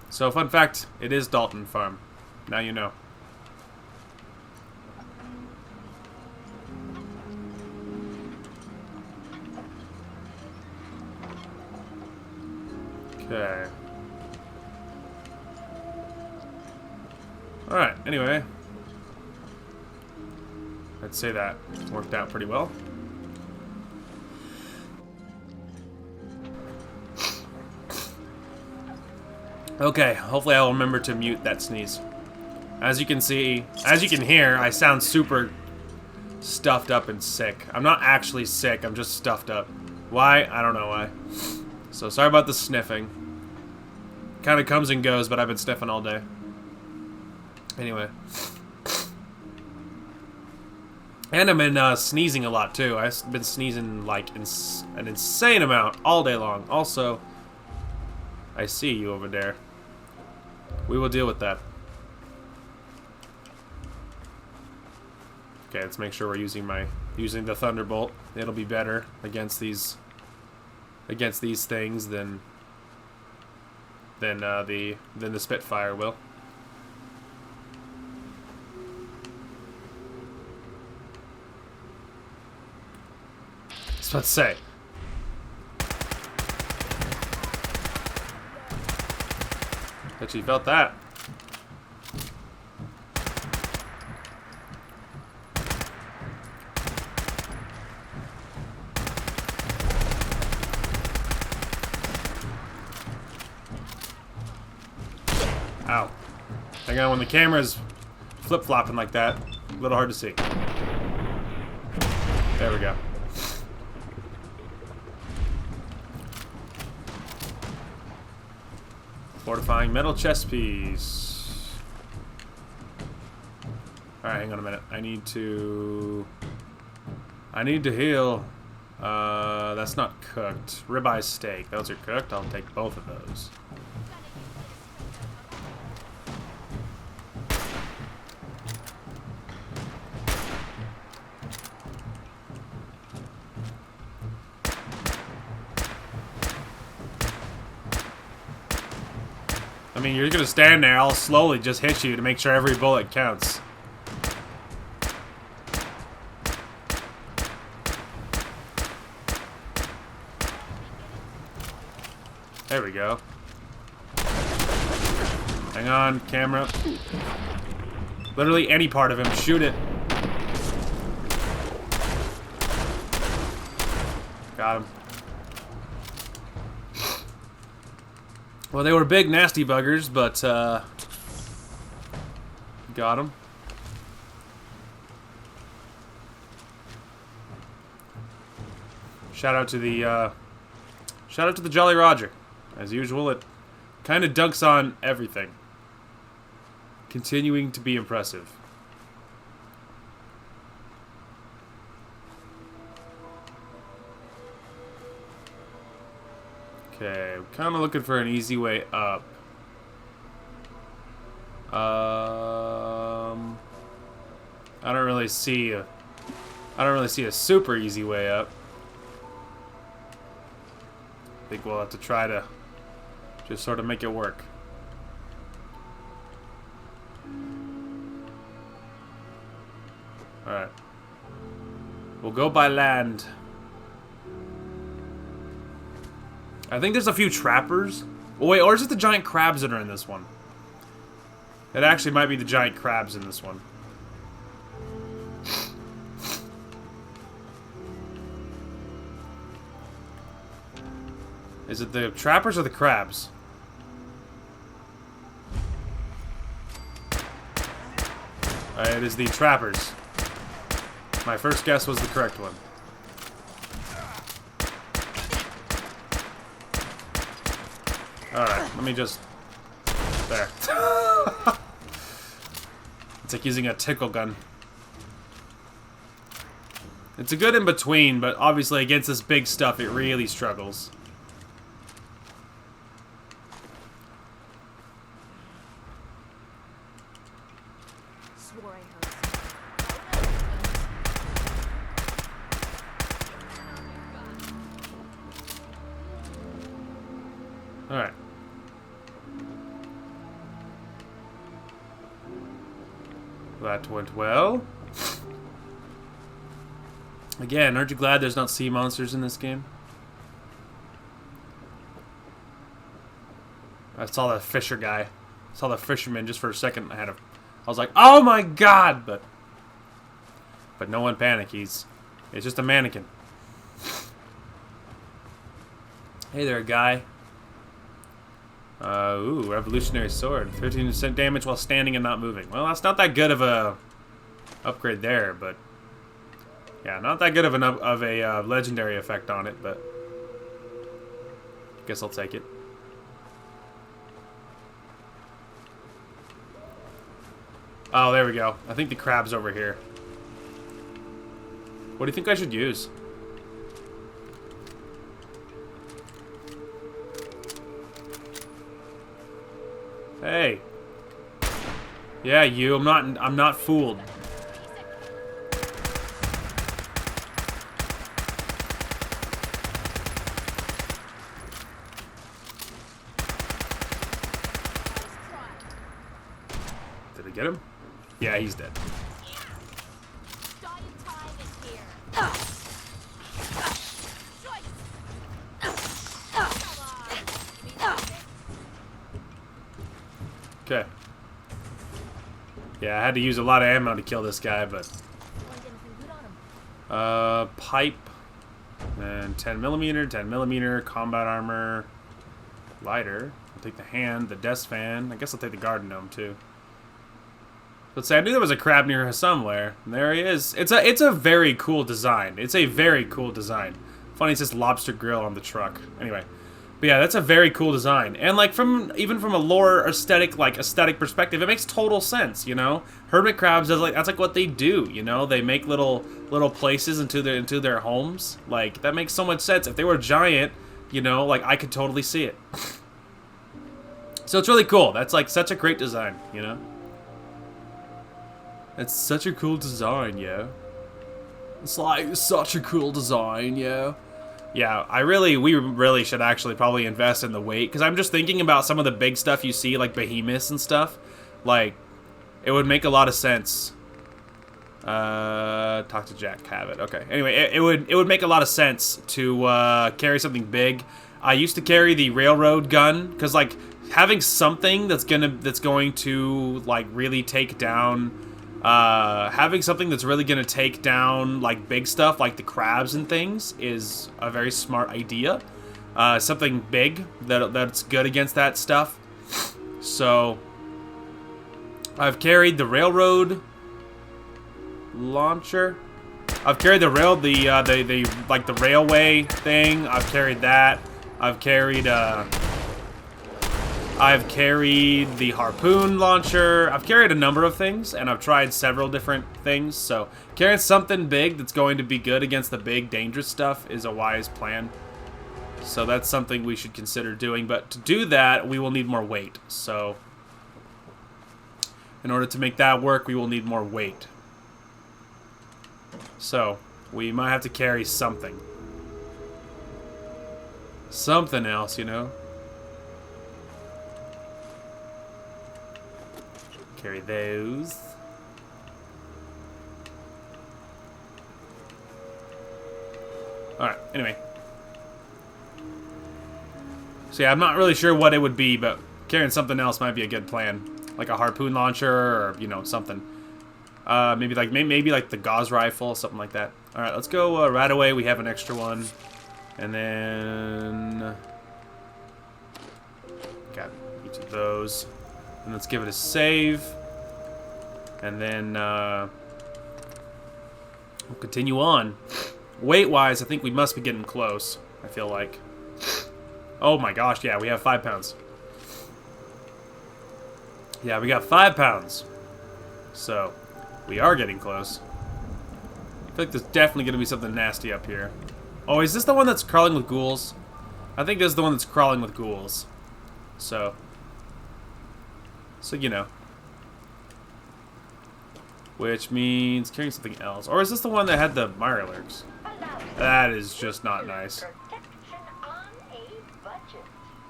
Speaker 1: So, fun fact, it is Dalton Farm. Now you know. Okay. Alright, anyway. I'd say that worked out pretty well. Okay, hopefully I'll remember to mute that sneeze. As you can hear, I sound super stuffed up and sick. I'm not actually sick, I'm just stuffed up. Why? I don't know why. So sorry about the sniffing. Kind of comes and goes, but I've been sniffing all day. Anyway. And I've been sneezing a lot, too. I've been sneezing, like, an insane amount all day long. Also, I see you over there. We will deal with that. Okay, let's make sure we're using the Thunderbolt. It'll be better against these things than the Spitfire will. Let's say. Bet you felt that. Ow. Hang on, when the camera's flip-flopping like that, a little hard to see. There we go. Fortifying metal chest piece. Alright, hang on a minute. I need to heal. That's not cooked. Ribeye steak. Those are cooked. I'll take both of those. I mean, you're gonna stand there, I'll slowly just hit you to make sure every bullet counts. There we go. Hang on, camera. Literally any part of him, shoot it. Got him. Well, they were big, nasty buggers, but, got him. Shout out to the Jolly Roger. As usual, it kind of dunks on everything. Continuing to be impressive. Okay, I'm kind of looking for an easy way up. I don't really see a super easy way up. I think we'll have to try to just sort of make it work. Alright. We'll go by land. I think there's a few trappers. Oh wait, or is it the giant crabs that are in this one? It actually might be the giant crabs in this one. Is it the trappers or the crabs? It is the trappers. My first guess was the correct one. Alright, let me just... There. It's like using a tickle gun. It's a good in-between, but obviously against this big stuff, it really struggles. Alright. That went well. Again, aren't you glad there's not sea monsters in this game? I saw the fisher guy. I saw the fisherman just for a second. I was like, oh my god! But no one panic. It's just a mannequin. Hey there, guy. Ooh, revolutionary sword. 15% damage while standing and not moving. Well, that's not that good of a upgrade there, but yeah, not that good of a legendary effect on it, but guess I'll take it. Oh, there we go. I think the crab's over here. What do you think I should use? Hey. Yeah, you. I'm not fooled. Did I get him? Yeah, he's dead. Okay. Yeah, I had to use a lot of ammo to kill this guy, but... pipe. And 10mm, combat armor. Lighter. I'll take the hand, the desk fan. I guess I'll take the garden gnome, too. Let's say I knew there was a crab near here somewhere. And there he is. It's a very cool design. It's a very cool design. Funny, it says lobster grill on the truck. Anyway. But yeah, that's a very cool design. And like even from a lore aesthetic perspective, it makes total sense, you know? Hermit crabs that's like what they do, you know? They make little places into their homes. Like that makes so much sense. If they were giant, you know, like I could totally see it. So it's really cool. That's like such a great design, you know? It's such a cool design, yeah. It's like such a cool design, yeah. Yeah, we really should actually probably invest in the weight, because I'm just thinking about some of the big stuff you see, like behemoths and stuff. Like, it would make a lot of sense. Talk to Jack, have it. Okay. Anyway, it would make a lot of sense to carry something big. I used to carry the railroad gun, because like having something that's going to like really take down, having something that's really gonna take down like big stuff like the crabs and things is a very smart idea. Something big that's good against that stuff. So I've carried the railroad launcher. I've carried the railway thing. I've carried that. I've carried the harpoon launcher. I've carried a number of things, and I've tried several different things. So carrying something big that's going to be good against the big dangerous stuff is a wise plan. So that's something we should consider doing. But to do that, we will need more weight. So in order to make that work, we will need more weight. So we might have to carry something. Something else, you know? Carry those. Alright, anyway. So yeah, I'm not really sure what it would be, but carrying something else might be a good plan. Like a harpoon launcher or, you know, something. Maybe like the gauze rifle, something like that. Alright, let's go right away. We have an extra one. And then got each of those. And let's give it a save. And then we'll continue on. Weight-wise, I think we must be getting close, I feel like. Oh my gosh, yeah, we have 5 pounds. Yeah, we got 5 pounds. So, we are getting close. I feel like there's definitely going to be something nasty up here. Oh, is this the one that's crawling with ghouls? I think this is the one that's crawling with ghouls. So, you know. Which means carrying something else. Or is this the one that had the Mirelurks? That is just not nice.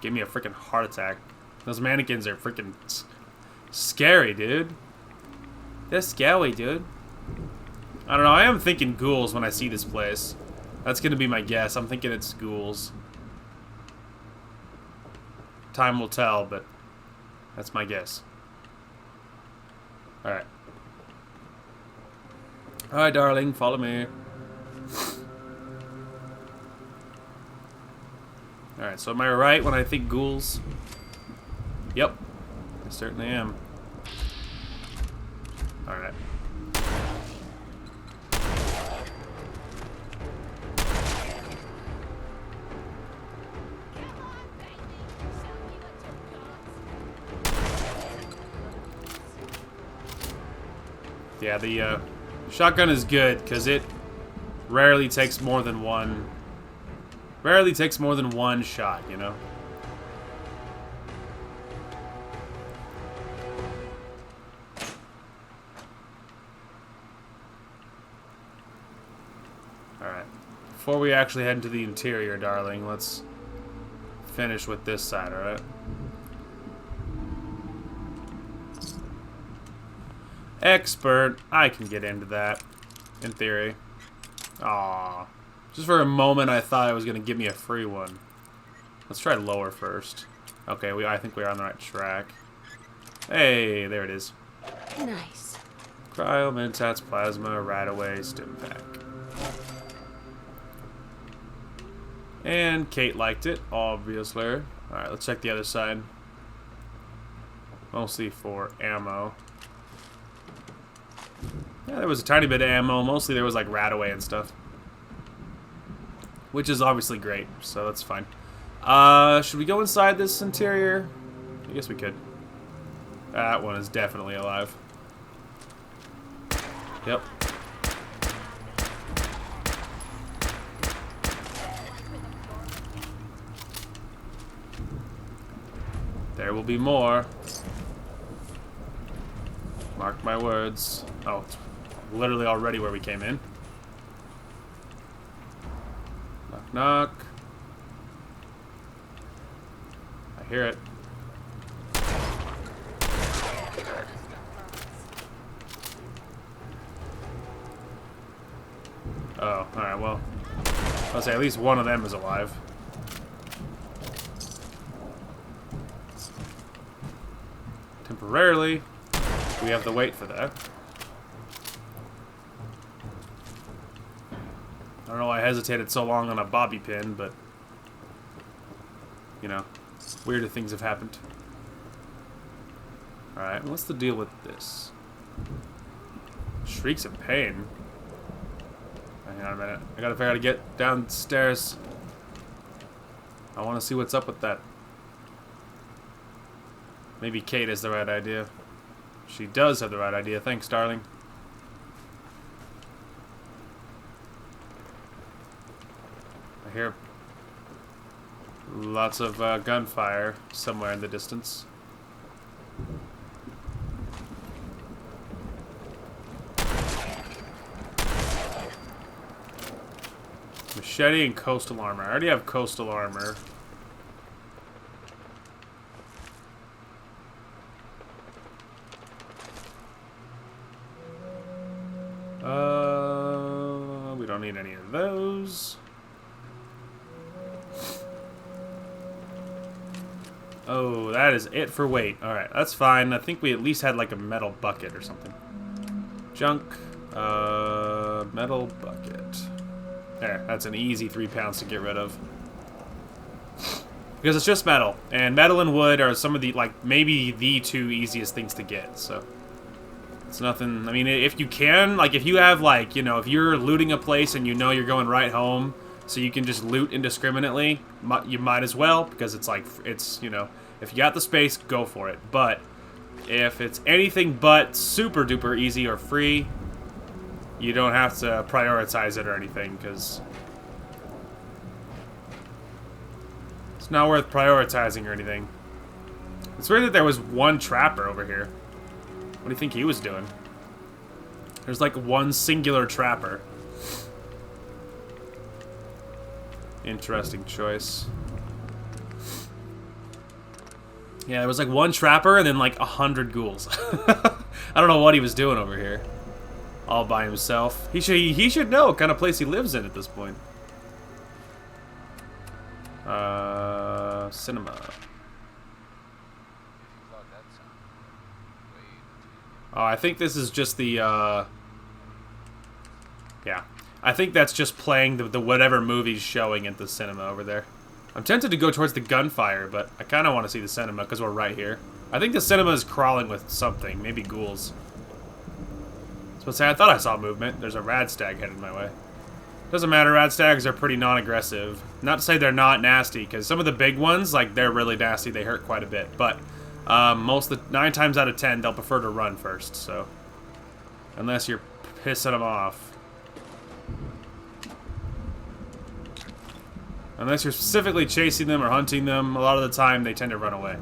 Speaker 1: Give me a freaking heart attack. Those mannequins are freaking scary, dude. They're scary, dude. I don't know. I am thinking ghouls when I see this place. That's going to be my guess. I'm thinking it's ghouls. Time will tell, but that's my guess. Alright. Alright, darling. Follow me. Alright, so am I right when I think ghouls? Yep. I certainly am. Alright. Yeah, the shotgun is good because it rarely takes more than one. Rarely takes more than one shot, you know. All right. Before we actually head into the interior, darling, let's finish with this side. All right. Expert. I can get into that, in theory. Aww. Just for a moment, I thought it was going to give me a free one. Let's try lower first. Okay, I think we're on the right track. Hey, there it is.
Speaker 2: Nice.
Speaker 1: Cryo, Mentats, Plasma, Radaway, Stim Pack. And Kate liked it, obviously. Alright, let's check the other side. Mostly for ammo. Yeah, there was a tiny bit of ammo. Mostly there was like Radaway and stuff. Which is obviously great, so that's fine. Should we go inside this interior? I guess we could. That one is definitely alive. Yep. There will be more. Mark my words. Oh, it's literally already where we came in. Lock knock. I hear it. Oh, alright, well. I'll say at least one of them is alive. Temporarily, we have to wait for that. I don't know why I hesitated so long on a bobby pin, but you know, weirder things have happened. Alright, what's the deal with this? Shrieks of pain. Hang on a minute. I gotta figure out how to get downstairs. I want to see what's up with that. Maybe Kate has the right idea. She does have the right idea. Thanks, darling. I hear lots of gunfire somewhere in the distance. Machete and coastal armor. I already have coastal armor. We don't need any of those. Oh, that is it for weight. Alright, that's fine. I think we at least had like a metal bucket or something. Junk. Metal bucket. There, that's an easy 3 pounds to get rid of. Because it's just metal. And metal and wood are some of the, like, maybe the two easiest things to get, so. It's nothing, I mean, if you can, like, if you have, like, you know, if you're looting a place and you know you're going right home, so you can just loot indiscriminately, you might as well, because it's, like, it's, you know, if you got the space, go for it. But if it's anything but super duper easy or free, you don't have to prioritize it or anything, because it's not worth prioritizing or anything. It's weird that there was one trapper over here. What do you think he was doing? There's like one singular trapper. Interesting choice. Yeah, there was like one trapper and then like 100 ghouls. I don't know what he was doing over here. All by himself. He should know what kind of place he lives in at this point. Cinema. Oh, I think this is just the, yeah. I think that's just playing the whatever movie's showing at the cinema over there. I'm tempted to go towards the gunfire, but I kind of want to see the cinema because we're right here. I think the cinema is crawling with something. Maybe ghouls. I thought I saw movement. There's a rad stag headed my way. Doesn't matter, rad stags are pretty non-aggressive. Not to say they're not nasty, because some of the big ones, like, they're really nasty. They hurt quite a bit. But 9 times out of 10, they'll prefer to run first, so. Unless you're pissing them off. Unless you're specifically chasing them or hunting them, a lot of the time they tend to run away.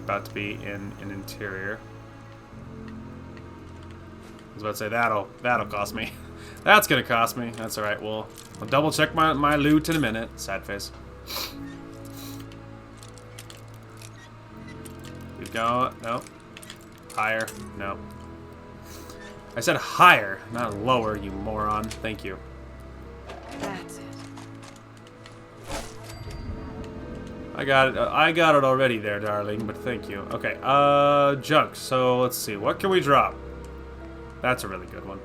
Speaker 1: About to be in an interior. I was about to say, that'll cost me. That's gonna cost me. That's alright, well, I'll double check my loot in a minute. Sad face. Keep going. Nope. Higher. Nope. I said higher, not lower, you moron. Thank you.
Speaker 2: That's it.
Speaker 1: I got it already there, darling, but thank you. Okay, junk. So, let's see. What can we drop? That's a really good one.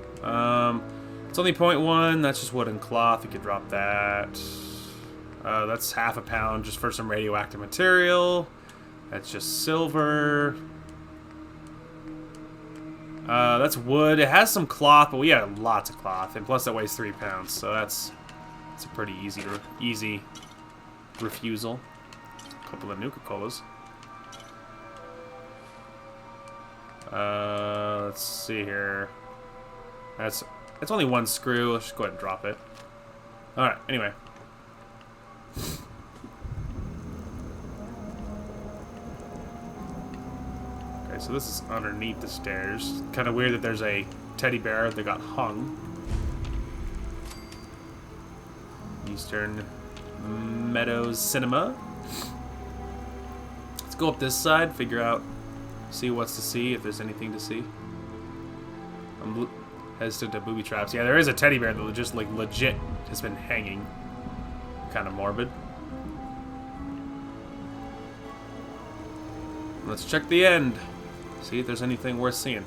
Speaker 1: It's only 0.1. That's just wood and cloth. You could drop that. That's half a pound just for some radioactive material. That's just silver. That's wood. It has some cloth, but we have lots of cloth, and plus that weighs 3 pounds, so that's a pretty easy refusal. A couple of Nuka-Colas. Let's see here. It's only one screw. Let's just go ahead and drop it. All right. Anyway. Okay, so this is underneath the stairs. Kind of weird that there's a teddy bear that got hung. Eastern Meadows Cinema. Let's go up this side, figure out, see what's to see, if there's anything to see. I'm hesitant to booby traps. Yeah, there is a teddy bear that just like legit has been hanging. Kind of morbid. Let's check the end. See if there's anything worth seeing.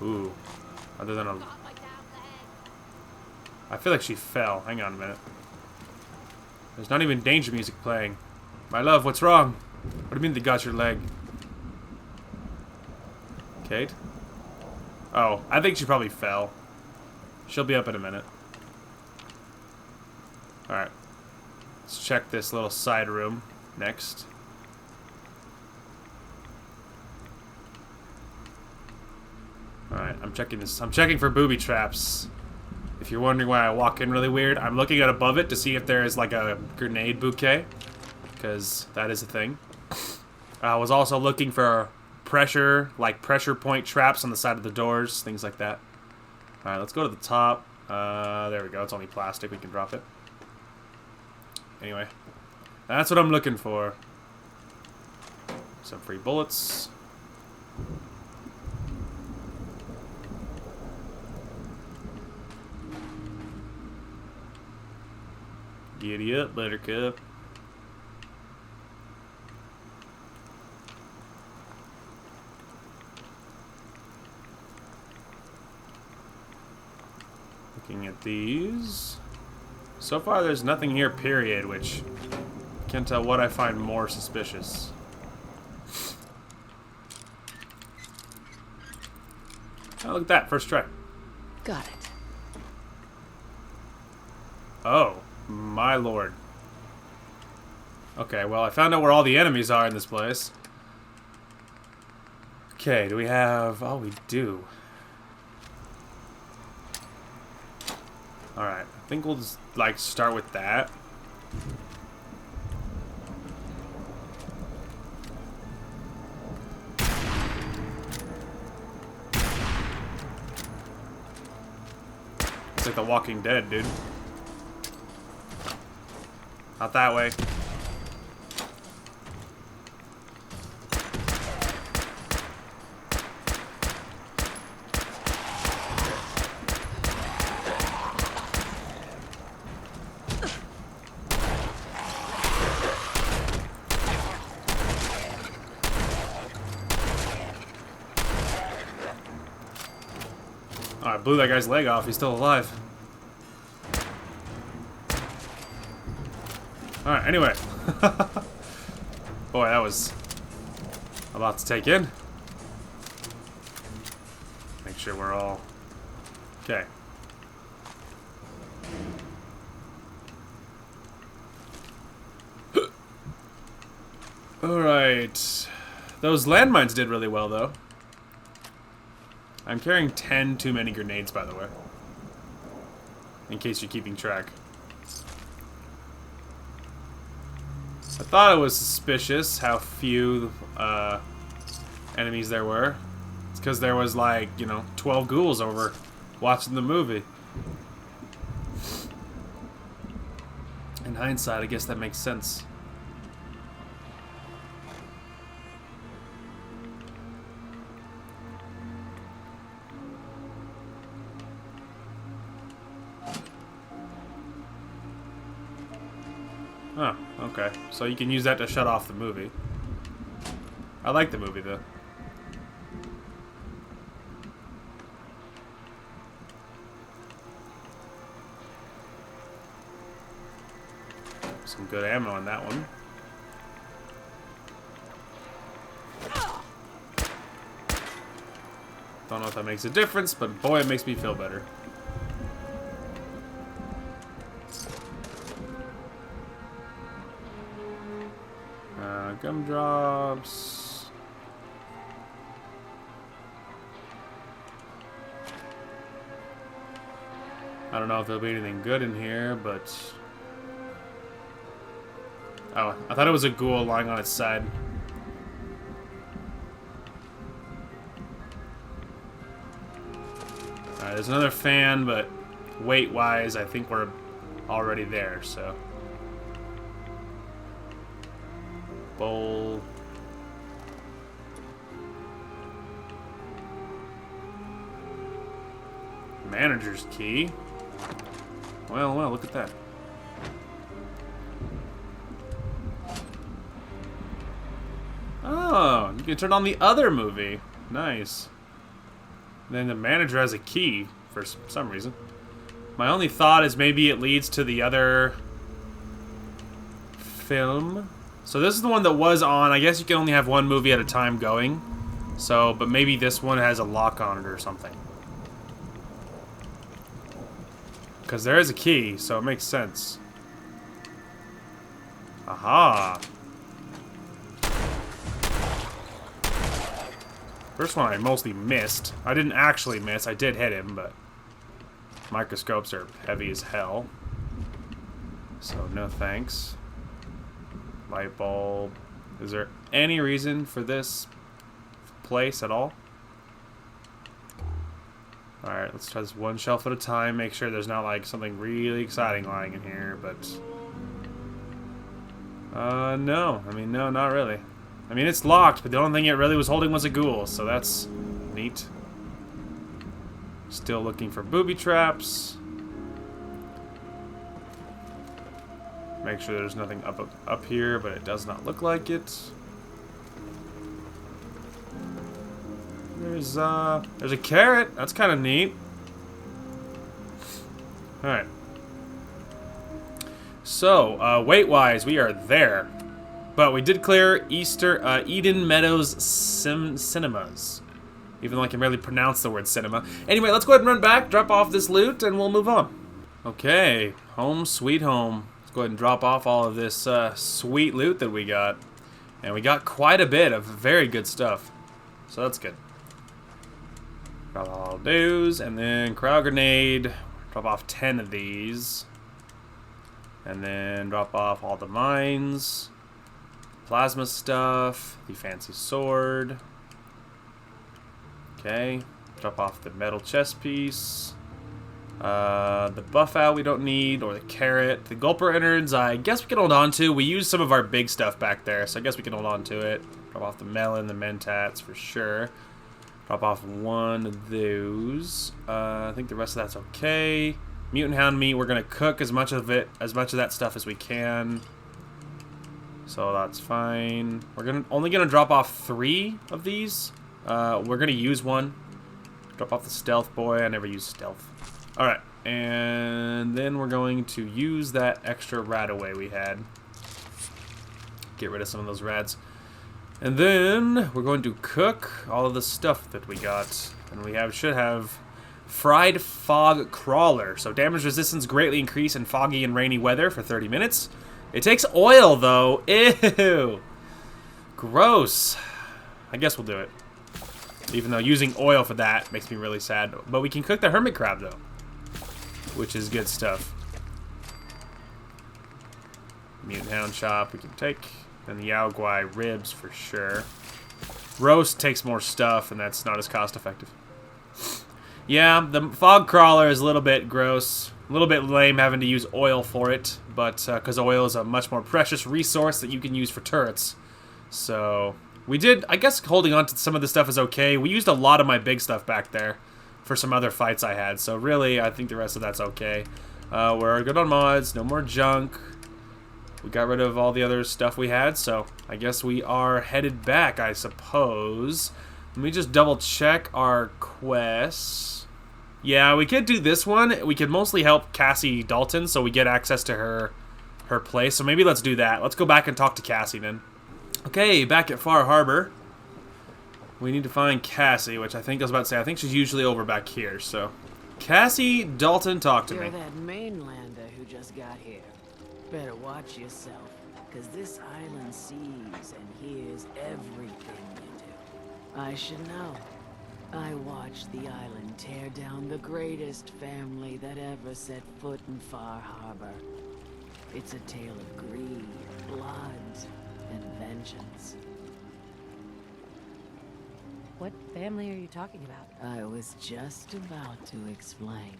Speaker 1: Ooh. Other than a... I feel like she fell. Hang on a minute. There's not even danger music playing. My love, what's wrong? What do you mean they got your leg? Kate? Oh, I think she probably fell. She'll be up in a minute. Alright. Let's check this little side room next. Alright, I'm checking this. I'm checking for booby traps. If you're wondering why I walk in really weird, I'm looking at above it to see if there is like a grenade bouquet. Because that is a thing. I was also looking for pressure point traps on the side of the doors, things like that. Alright, let's go to the top. There we go. It's only plastic. We can drop it. Anyway, that's what I'm looking for. Some free bullets. Giddy up, Buttercup. Looking at these. So far, there's nothing here, period, which can't tell what I find more suspicious. Oh, look at that. First try.
Speaker 2: Got it.
Speaker 1: Oh, my lord. Okay, well, I found out where all the enemies are in this place. Okay, do we have... Oh, we do. Alright, I think we'll just, like, start with that. It's like The Walking Dead, dude. Not that way. Oh, I blew that guy's leg off. He's still alive. Alright, anyway. Boy, that was a lot to take in. Make sure we're all... Okay. Alright. Those landmines did really well, though. I'm carrying 10 too many grenades, by the way. In case you're keeping track. I thought it was suspicious how few enemies there were. It's because there was like, 12 ghouls over watching the movie. In hindsight, I guess that makes sense. Oh, okay. So you can use that to shut off the movie. I like the movie, though. Some good ammo on that one. Don't know if that makes a difference, but boy, it makes me feel better. Gumdrops. I don't know if there'll be anything good in here, but... Oh, I thought it was a ghoul lying on its side. Alright, there's another fan, but weight-wise, I think we're already there, so. Bowl. Manager's key. Well, look at that. Oh, you can turn on the other movie. Nice. Then the manager has a key for some reason. My only thought is maybe it leads to the other film. So this is the one that was on. I guess you can only have one movie at a time going. So, but maybe this one has a lock on it or something. Because there is a key, so it makes sense. Aha. First one I mostly missed. I didn't actually miss. I did hit him, but microscopes are heavy as hell. So no thanks. Light bulb. Is there any reason for this place at all? Alright, let's try this one shelf at a time. Make sure there's not like something really exciting lying in here, but no. I mean, no, not really. I mean, it's locked, but the only thing it really was holding was a ghoul, so that's neat. Still looking for booby traps. Make sure there's nothing up here, but it does not look like it. There's a carrot. That's kind of neat. All right. So, weight-wise, we are there. But we did clear Eden Meadows Cinemas. Even though I can barely pronounce the word cinema. Anyway, let's go ahead and run back, drop off this loot, and we'll move on. Okay, home sweet home. Let's go ahead and drop off all of this sweet loot that we got. And we got quite a bit of very good stuff. So that's good. Got all those, and then crowd grenade. Drop off 10 of these. And then drop off all the mines. Plasma stuff. The fancy sword. Okay. Drop off the metal chest piece. The buff out we don't need, or the carrot. The gulper innards, I guess we can hold on to. We used some of our big stuff back there, so I guess we can hold on to it. Drop off the melon, the mentats for sure. Drop off one of those. I think the rest of that's okay. Mutant hound meat, we're gonna cook as much of that stuff as we can. So that's fine. We're only gonna drop off 3 of these. We're gonna use one. Drop off the stealth boy. I never use stealth. All right, and then we're going to use that extra rat away we had. Get rid of some of those rats. And then we're going to cook all of the stuff that we got. And we should have fried fog crawler. So damage resistance greatly increased in foggy and rainy weather for 30 minutes. It takes oil though. Ew. Gross. I guess we'll do it. Even though using oil for that makes me really sad. But we can cook the hermit crab though, which is good stuff. Mutant hound chop we can take. And the Yao Guai ribs for sure. Roast takes more stuff, and that's not as cost effective. Yeah, the fog crawler is a little bit gross. A little bit lame having to use oil for it, but because oil is a much more precious resource that you can use for turrets. So, we did, I guess holding on to some of the stuff is okay. We used a lot of my big stuff back there for some other fights I had, so really, I think the rest of that's okay. We're good on mods, no more junk. We got rid of all the other stuff we had, so I guess we are headed back, I suppose. Let me just double check our quests. Yeah, we could do this one. We could mostly help Cassie Dalton, so we get access to her place. So maybe let's do that. Let's go back and talk to Cassie then. Okay, back at Far Harbor. We need to find Cassie, which I think I was about to say. I think she's usually over back here, so. Cassie Dalton, talk to me.
Speaker 3: You're that mainlander who just got here. Better watch yourself, because this island sees and hears everything you do. I should know. I watched the island tear down the greatest family that ever set foot in Far Harbor. It's a tale of greed, blood, and vengeance.
Speaker 2: What family are you talking about?
Speaker 3: I was just about to explain.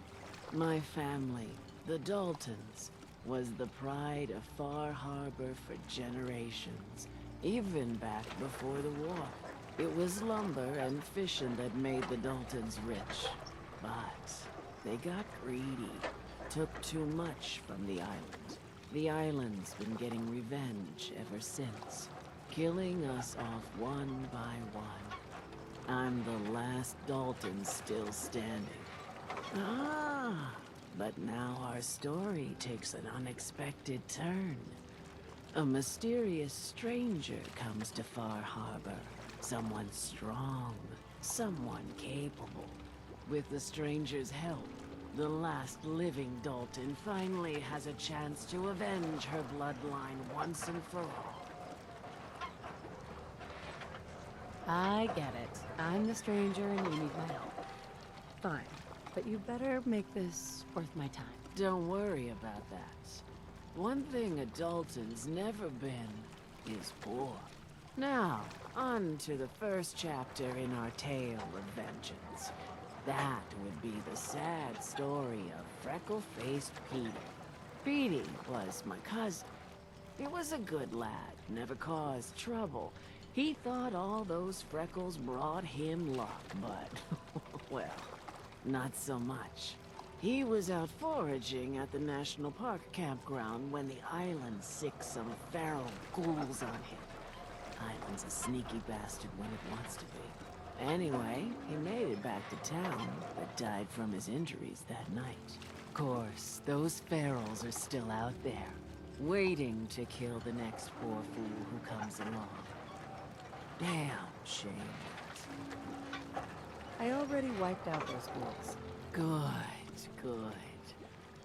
Speaker 3: My family, the Daltons, was the pride of Far Harbor for generations, even back before the war. It was lumber and fishing that made the Daltons rich. But they got greedy, took too much from the island. The island's been getting revenge ever since, killing us off one by one. I'm the last Dalton still standing. But now our story takes an unexpected turn. A mysterious stranger comes to Far Harbor. Someone strong, someone capable. With the stranger's help, the last living Dalton finally has a chance to avenge her bloodline once and for all.
Speaker 4: I get it. I'm the stranger and you need my help. Fine, but you better make this worth my time.
Speaker 3: Don't worry about that. One thing a Dalton's never been is poor. Now, on to the first chapter in our tale of vengeance. That would be the sad story of freckle-faced Petey. Petey was my cousin. He was a good lad, never caused trouble. He thought all those freckles brought him luck, but, well, not so much. He was out foraging at the National Park campground when the island sicked some feral ghouls on him. Island's a sneaky bastard when it wants to be. Anyway, he made it back to town, but died from his injuries that night. Of course, those ferals are still out there, waiting to kill the next poor fool who comes along. Damn shame.
Speaker 4: I already wiped out those ghouls.
Speaker 3: Good.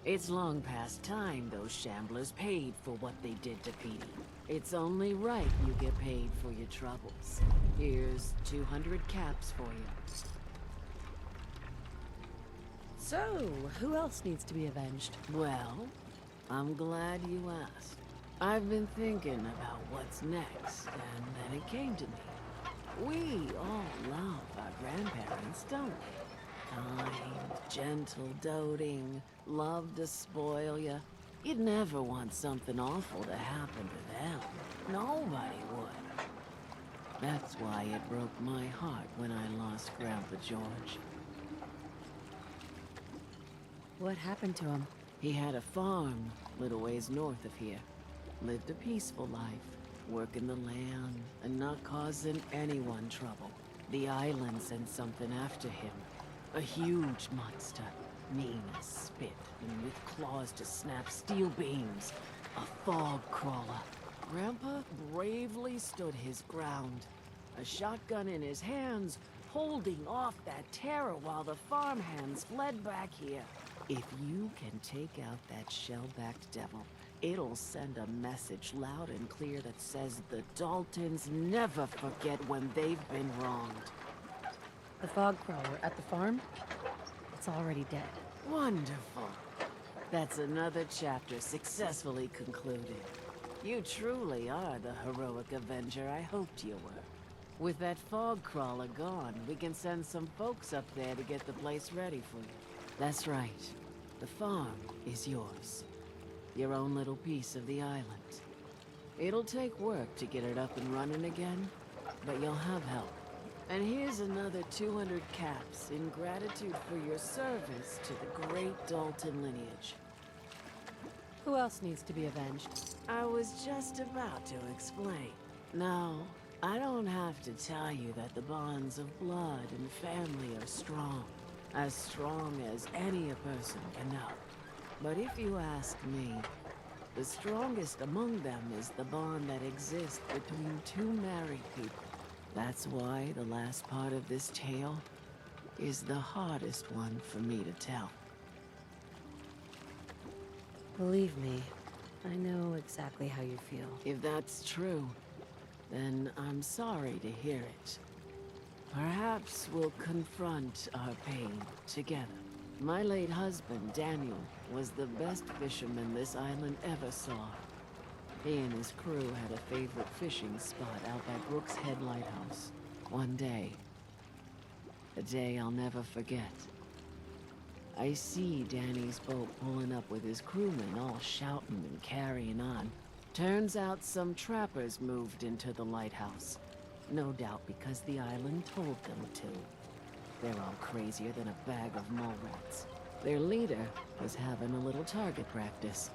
Speaker 3: It's long past time those shamblers paid for what they did to Petey. It's only right you get paid for your troubles. Here's 200 caps for you.
Speaker 4: So, who else needs to be avenged?
Speaker 3: Well, I'm glad you asked. I've been thinking about what's next, and then it came to me. We all love our grandparents, don't we? Kind, gentle, doting, love to spoil you. You'd never want something awful to happen to them. Nobody would. That's why it broke my heart when I lost Grandpa George.
Speaker 4: What happened to him?
Speaker 3: He had a farm, little ways north of here. Lived a peaceful life, working the land and not causing anyone trouble. The island sent something after him. A huge monster, mean as spit and with claws to snap steel beams. A fog crawler. Grandpa bravely stood his ground, a shotgun in his hands, holding off that terror while the farmhands fled back here. If you can take out that shell-backed devil, it'll send a message loud and clear that says the Daltons never forget when they've been wronged.
Speaker 4: The fog crawler at the farm? It's already dead.
Speaker 3: Wonderful. That's another chapter successfully concluded. You truly are the heroic avenger I hoped you were. With that fog crawler gone, we can send some folks up there to get the place ready for you. That's right. The farm is yours. Your own little piece of the island. It'll take work to get it up and running again, but you'll have help. And here's another 200 caps in gratitude for your service to the great Dalton lineage.
Speaker 4: Who else needs to be avenged?
Speaker 3: I was just about to explain. No, I don't have to tell you that the bonds of blood and family are strong. As strong as any a person can know. But if you ask me, the strongest among them is the bond that exists between two married people. That's why the last part of this tale is the hardest one for me to tell.
Speaker 4: Believe me, I know exactly how you feel.
Speaker 3: If that's true, then I'm sorry to hear it. Perhaps we'll confront our pain together. My late husband, Daniel, was the best fisherman this island ever saw. He and his crew had a favorite fishing spot out by Brook's head lighthouse. One day, a day I'll never forget, I see Danny's boat pulling up with his crewmen all shouting and carrying on. Turns out some trappers moved into the lighthouse. No doubt because the island told them to. They're all crazier than a bag of mole rats. Their leader was having a little target practice.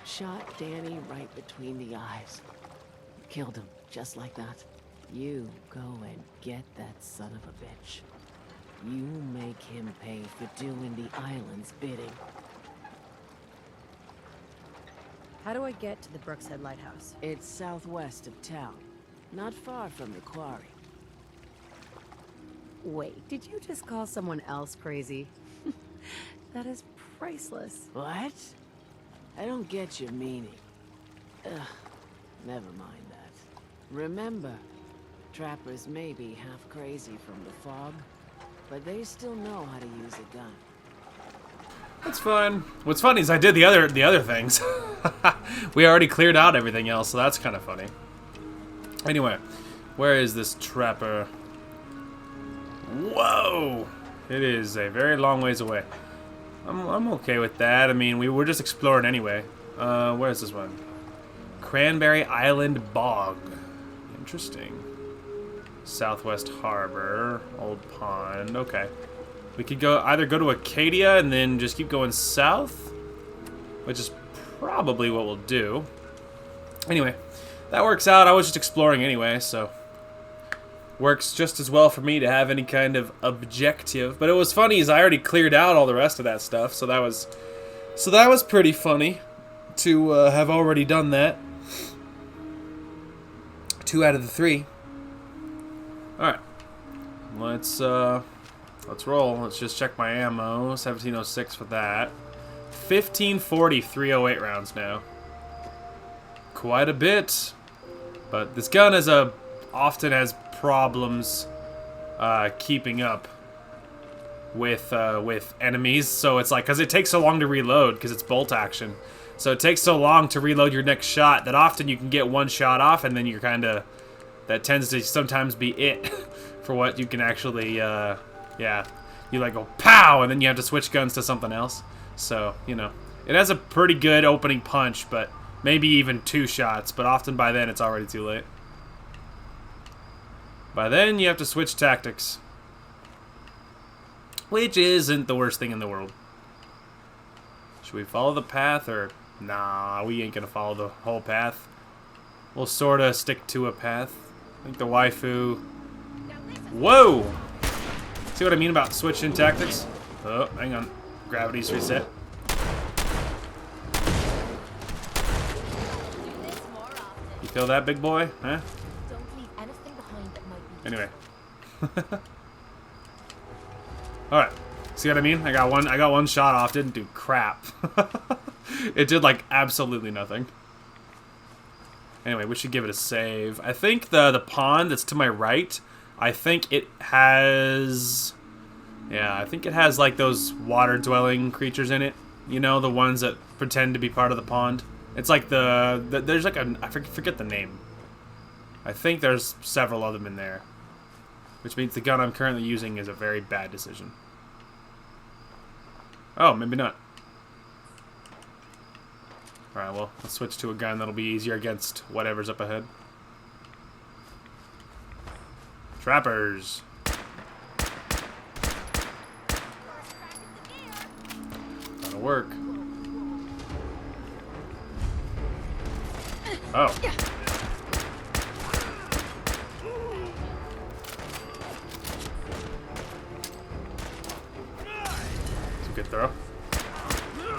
Speaker 3: Shot Danny right between the eyes. Killed him, just like that. You go and get that son of a bitch. You make him pay for doing the island's bidding.
Speaker 4: How do I get to the Brook's Head Lighthouse?
Speaker 3: It's southwest of town, not far from the quarry.
Speaker 4: Wait, did you just call someone else crazy? That is priceless.
Speaker 3: What? I don't get your meaning. Ugh, never mind that. Remember, trappers may be half crazy from the fog, but they still know how to use a gun.
Speaker 1: That's fun. What's funny is I did the other things. We already cleared out everything else, so that's kind of funny. Anyway, where is this trapper? Whoa! It is a very long ways away. I'm okay with that. I mean, we were just exploring anyway. Where's this one? Cranberry Island Bog. Interesting. Southwest Harbor, Old Pond. Okay. We could either go to Acadia and then just keep going south, which is probably what we'll do. Anyway, that works out. I was just exploring anyway, so works just as well for me to have any kind of objective. But it was funny is I already cleared out all the rest of that stuff, so that was pretty funny to have already done that. 2 out of the 3. All right, let's roll. Let's just check my ammo. 1706 for that. 1540 308 rounds now. Quite a bit, but this gun often has problems keeping up with enemies. So it's like, because it takes so long to reload because it's bolt action. So it takes so long to reload your next shot that often you can get one shot off and then you're kind of, that tends to sometimes be it for what you can actually, yeah. You like go pow and then you have to switch guns to something else. So, you know, it has a pretty good opening punch, but maybe even 2 shots, but often by then it's already too late. By then you have to switch tactics, which isn't the worst thing in the world. Should we follow the path or nah, we ain't gonna follow the whole path. We'll sorta stick to a path. I think the waifu. Whoa! See what I mean about switching tactics? Oh, hang on. Gravity's reset. You feel that, big boy? Huh?
Speaker 2: Don't leave anything behind that might be.
Speaker 1: Anyway. Alright. See what I mean? I got one shot off, didn't do crap. It did like absolutely nothing. Anyway, we should give it a save. I think the pond that's to my right, I think it has, yeah, I think it has like those water-dwelling creatures in it. You know, the ones that pretend to be part of the pond. It's like there's like I forget the name. I think there's several of them in there. Which means the gun I'm currently using is a very bad decision. Oh, maybe not. Alright, well, let's switch to a gun that'll be easier against whatever's up ahead. Trappers. That'll work. Oh. It's a good throw.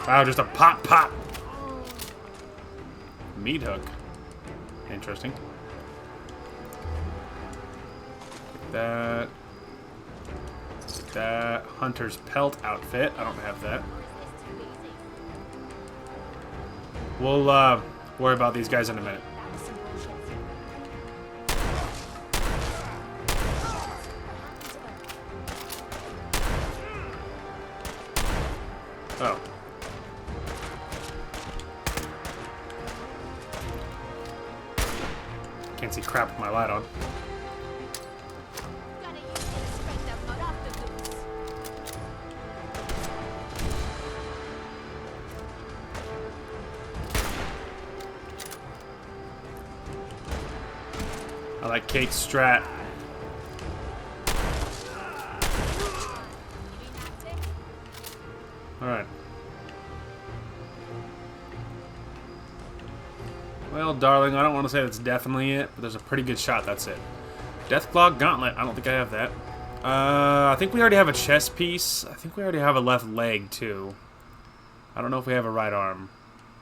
Speaker 1: Wow, just a pop. Meat hook. Interesting. Take that. Take that. Hunter's pelt outfit. I don't have that. We'll worry about these guys in a minute. Oh. Can't see crap with my light on. I like Kate's strat. Alright. Well, darling, I don't want to say that's definitely it, but there's a pretty good shot that's it. Deathclaw Gauntlet. I don't think I have that. I think we already have a chest piece. I think we already have a left leg, too. I don't know if we have a right arm.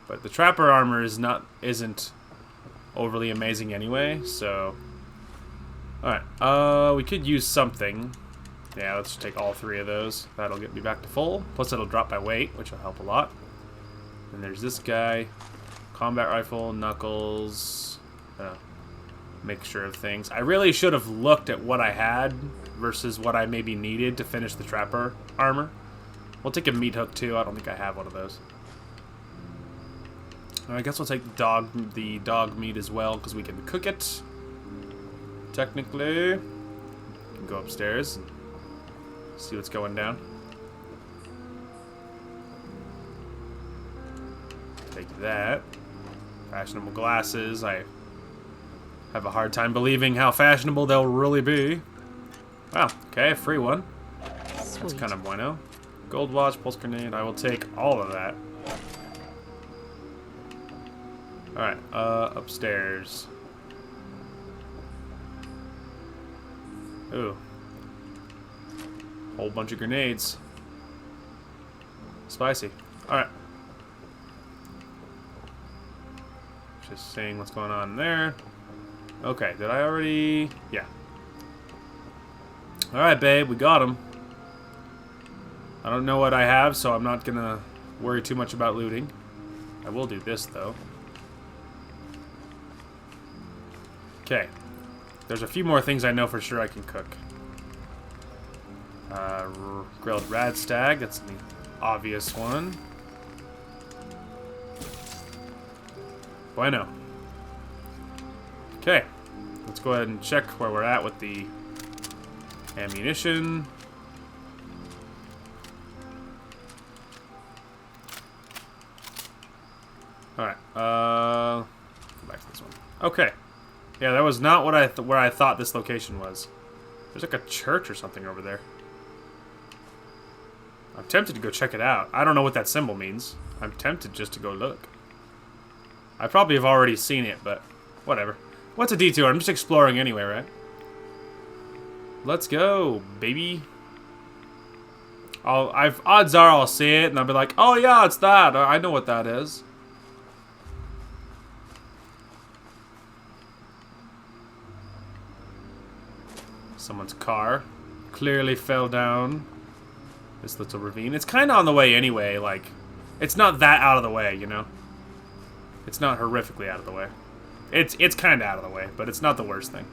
Speaker 1: But the Trapper armor isn't overly amazing anyway, so... Alright, we could use something. Yeah, let's take all 3 of those. That'll get me back to full. Plus it'll drop my weight, which will help a lot. And there's this guy. Combat rifle, knuckles. Mixture of things. I really should have looked at what I had versus what I maybe needed to finish the Trapper armor. We'll take a meat hook too. I don't think I have one of those. I guess we'll take the dog meat as well because we can cook it. Technically, we can go upstairs and see what's going down. Take that. Fashionable glasses. I have a hard time believing how fashionable they'll really be. Wow, okay, a free one.
Speaker 4: Sweet.
Speaker 1: That's kind of bueno. Gold watch, pulse grenade. I will take all of that. Alright, upstairs. Ooh. Whole bunch of grenades. Spicy. Alright. Just seeing what's going on there. Okay, did I already... Yeah. Alright, babe, we got him. I don't know what I have, so I'm not gonna worry too much about looting. I will do this, though. Okay. There's a few more things I know for sure I can cook. Grilled radstag, that's the obvious one. Bueno. Okay. Let's go ahead and check where we're at with the ammunition. Alright, go back to this one. Okay. Yeah, that was not what where I thought this location was. There's like a church or something over there. I'm tempted to go check it out. I don't know what that symbol means. I'm tempted just to go look. I probably have already seen it, but whatever. What's a detour? I'm just exploring anyway, right? Let's go, baby. Odds are I'll see it, and I'll be like, oh yeah, it's that. I know what that is. Someone's car clearly fell down this little ravine. It's kind of on the way anyway, like, it's not that out of the way, you know? It's not horrifically out of the way. It's kind of out of the way, but it's not the worst thing.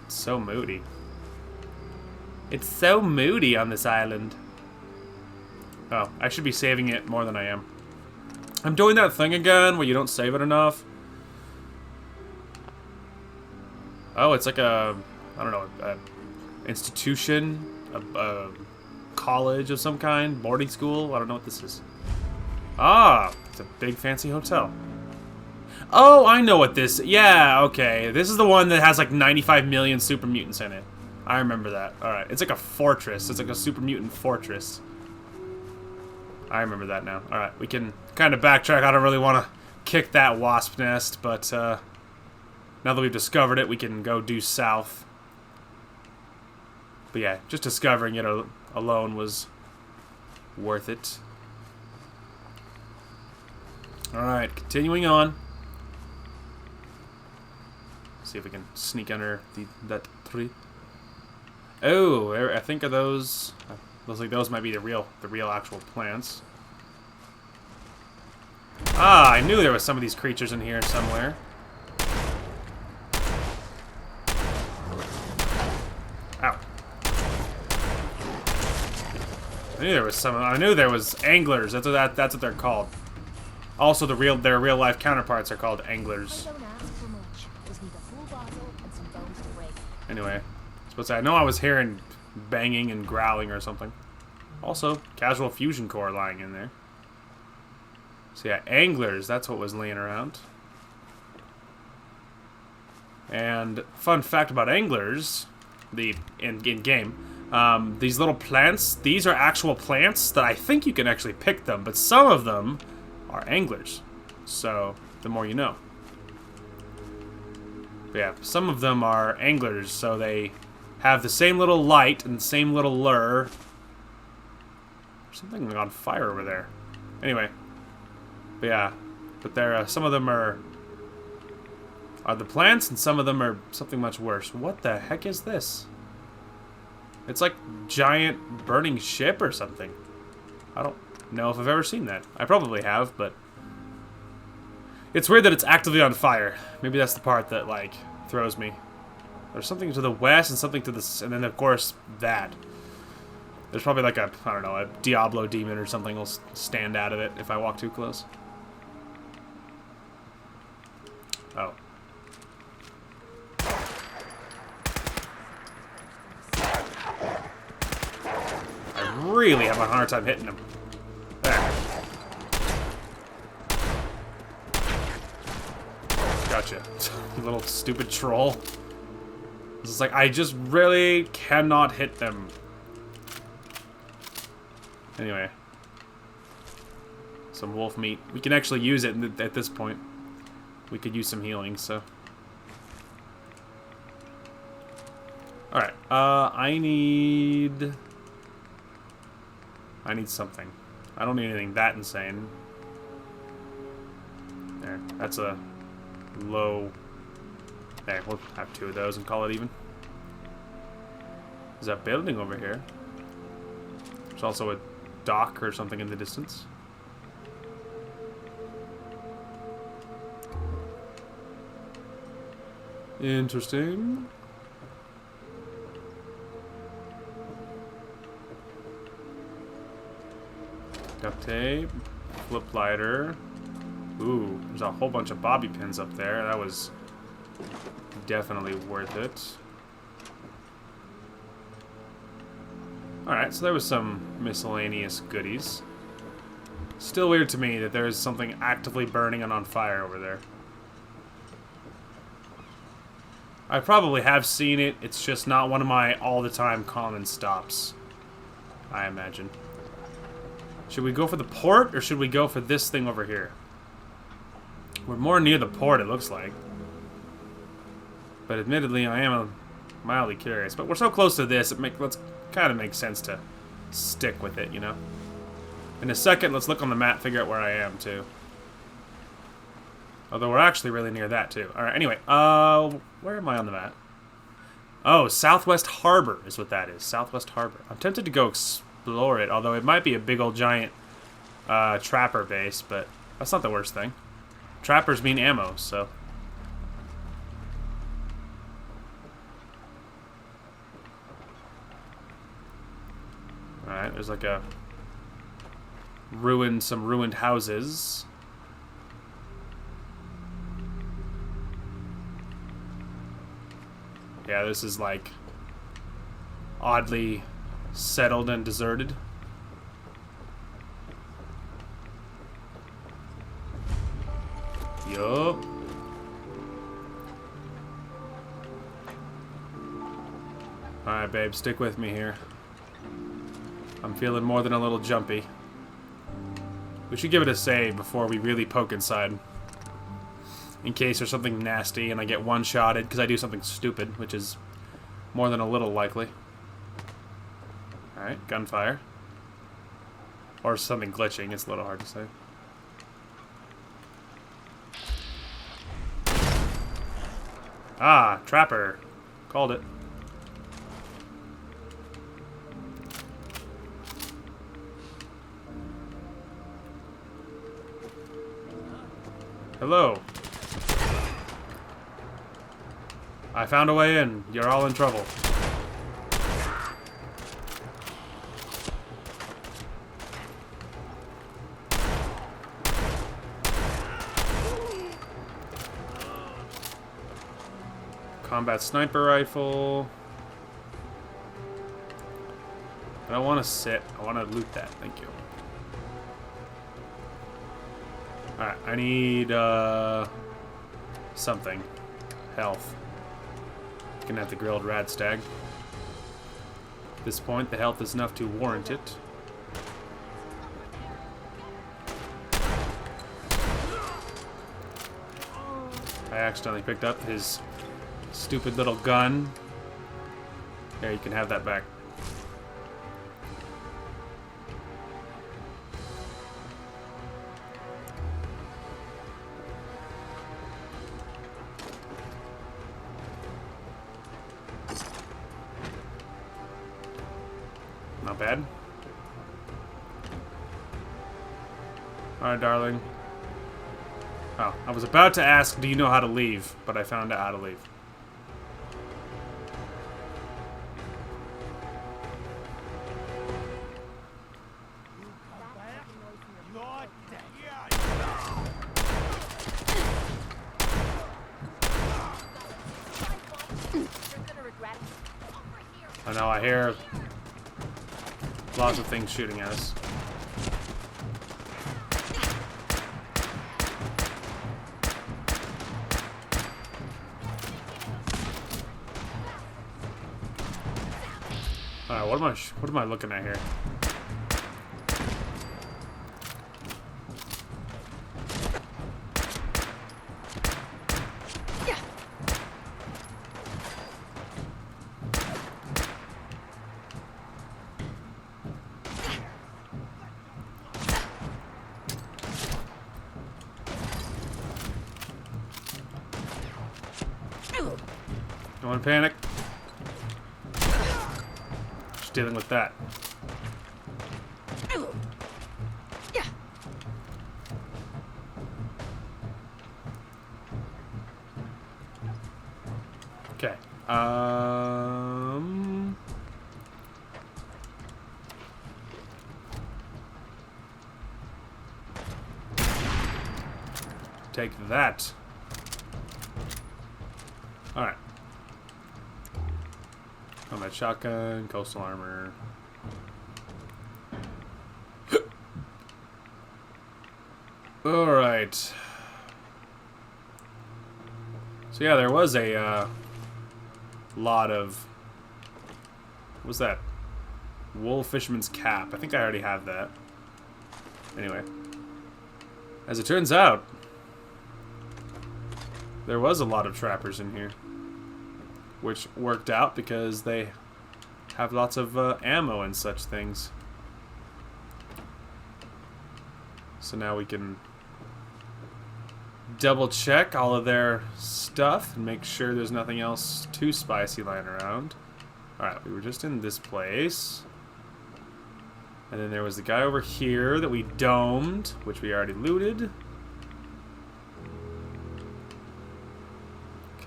Speaker 1: It's so moody. It's so moody on this island. Oh, I should be saving it more than I am. I'm doing that thing again where you don't save it enough. Oh, it's like a, I don't know, a institution, a college of some kind, boarding school. I don't know what this is. Ah, it's a big fancy hotel. Oh, I know what this. Yeah, okay. This is the one that has like 95 million super mutants in it. I remember that. All right, it's like a fortress. It's like a super mutant fortress. I remember that now. All right, we can kind of backtrack. I don't really want to kick that wasp nest, but now that we've discovered it, we can go due south. But yeah, just discovering it alone was worth it. Alright, continuing on. See if we can sneak under that tree. Oh, I think of those. Looks like those might be the real actual plants. Ah, I knew there was some of these creatures in here somewhere. Ow. I knew there was some. I knew there was anglers. That's what they're called. Also, their real life counterparts are called anglers. Anyway, I suppose I know I was hearing banging and growling or something. Also, casual fusion core lying in there. So yeah, anglers. That's what was laying around. And fun fact about anglers, in game, these little plants, these are actual plants that I think you can actually pick them, but some of them are anglers. So the more you know. But yeah, some of them are anglers, so they have the same little light and the same little lure. There's something on fire over there. Anyway, but yeah, but there, some of them are the plants, and some of them are something much worse. What the heck is this? It's like giant burning ship or something. I don't know if I've ever seen that. I probably have, but it's weird that it's actively on fire. Maybe that's the part that like throws me. There's something to the west and something to the, and then of course that. There's probably like a, I don't know, a Diablo demon or something will stand out of it if I walk too close. Oh. I really have a hard time hitting him. There. Gotcha. You little stupid troll. This is like, I just really cannot hit them. Anyway. Some wolf meat. We can actually use it at this point. We could use some healing, so. Alright, I need something. I don't need anything that insane. There, that's a low. There, we'll have 2 of those and call it even. There's that building over here. There's also a dock or something in the distance. Interesting. Duct tape. Flip lighter. Ooh, there's a whole bunch of bobby pins up there. That was definitely worth it. Alright, so there was some miscellaneous goodies. Still weird to me that there is something actively burning and on fire over there. I probably have seen it, it's just not one of my all-the-time common stops, I imagine. Should we go for the port, or should we go for this thing over here? We're more near the port, it looks like. But admittedly, I am mildly curious. But we're so close to this, let's kind of make sense to stick with it, you know? In a second, let's look on the map, figure out where I am, too. Although we're actually really near that, too. Alright, anyway, where am I on the map? Oh, Southwest Harbor is what that is. Southwest Harbor. I'm tempted to go explore it, although it might be a big old giant trapper base, but that's not the worst thing. Trappers mean ammo, so. Alright, there's like a some ruined houses. Yeah, this is like oddly settled and deserted. Yup. Alright, babe, stick with me here. I'm feeling more than a little jumpy. We should give it a save before we really poke inside. In case there's something nasty and I get one-shotted because I do something stupid, which is more than a little likely. Alright, gunfire. Or something glitching, it's a little hard to say. Ah, trapper. Called it. Hello. I found a way in. You're all in trouble. Combat sniper rifle. I don't want to sit. I want to loot that. Thank you. Alright, I need something. Health. Looking at the grilled rat stag. At this point, the health is enough to warrant it. I accidentally picked up his stupid little gun. There, you can have that back. Not bad. Alright, darling. Oh, I was about to ask, do you know how to leave? But I found out how to leave. I know, I hear lots of things shooting at us. Alright, what am I looking at here? Don't panic. Just dealing with that. Okay. Take that. All right. Combat shotgun, coastal armor. Alright. So yeah, there was a lot of... What was that? Wool fisherman's cap. I think I already have that. Anyway. As it turns out, there was a lot of trappers in here. Which worked out because they have lots of ammo and such things. So now we can double check all of their stuff and make sure there's nothing else too spicy lying around. Alright, we were just in this place. And then there was the guy over here that we domed, which we already looted.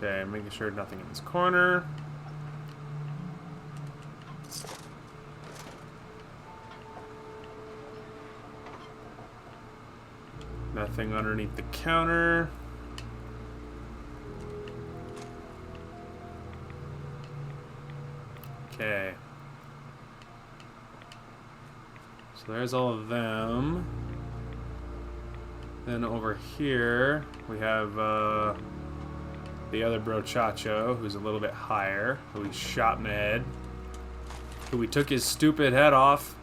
Speaker 1: Okay, making sure nothing in this corner. Nothing underneath the counter. Okay. So there's all of them. Then over here, we have the other brochacho, who's a little bit higher, who we shot in the head, who we took his stupid head off.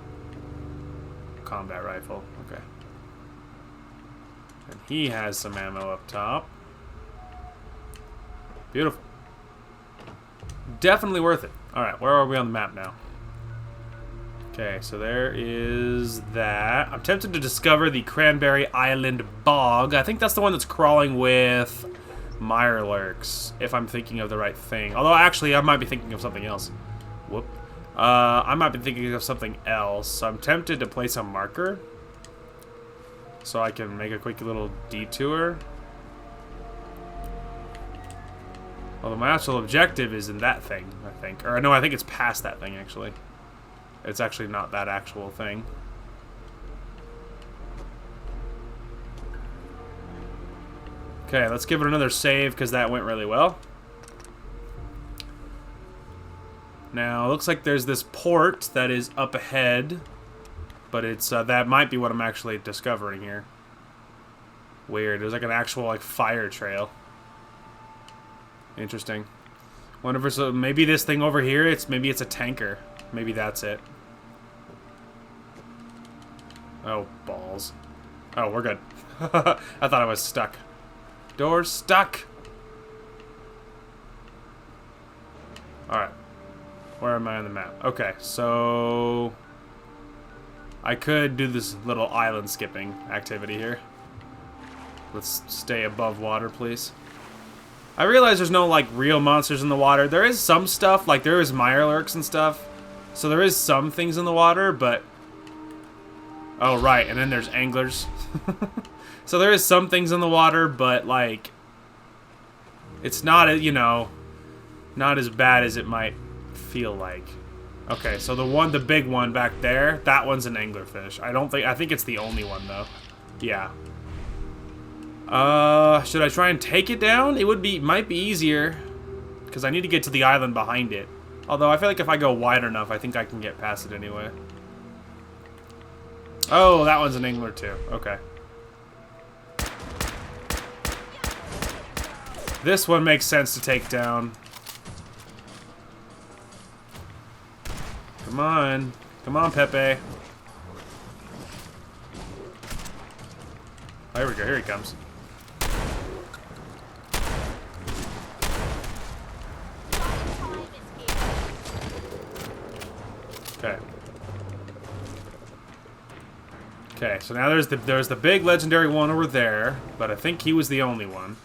Speaker 1: Combat rifle, okay. And he has some ammo up top. Beautiful. Definitely worth it. Alright, where are we on the map now? Okay, so there is that. I'm tempted to discover the Cranberry Island bog. I think that's the one that's crawling with Mirelurks, if I'm thinking of the right thing. Although, actually, I might be thinking of something else. Whoop. I might be thinking of something else. So I'm tempted to place a marker so I can make a quick little detour. Although my actual objective is in that thing, I think. Or no, I think it's past that thing, actually. It's actually not that actual thing. Okay, let's give it another save because that went really well. Now, it looks like there's this port that is up ahead, but it's that might be what I'm actually discovering here. Weird. There's like an actual like fire trail. Interesting. Wonder if it's maybe this thing over here. Maybe it's a tanker. Maybe that's it. Oh, balls. Oh, we're good. I thought I was stuck. Door's stuck. Alright. Where am I on the map? Okay, so... I could do this little island skipping activity here. Let's stay above water, please. I realize there's no, like, real monsters in the water. There is some stuff, like, there is mirelurks and stuff. So there is some things in the water, but... Oh, right, and then there's anglers. So there is some things in the water, but, like... It's not, you know... Not as bad as it might feel like. Okay, so the big one back there, that one's an anglerfish. I think it's the only one, though. Yeah. Should I try and take it down? Might be easier. Because I need to get to the island behind it. Although, I feel like if I go wide enough, I think I can get past it anyway. Oh, that one's an angler, too. Okay. This one makes sense to take down. Come on. Come on, Pepe. Oh, here we go. Here he comes. Okay. Okay, so now there's the big legendary one over there, but I think he was the only one.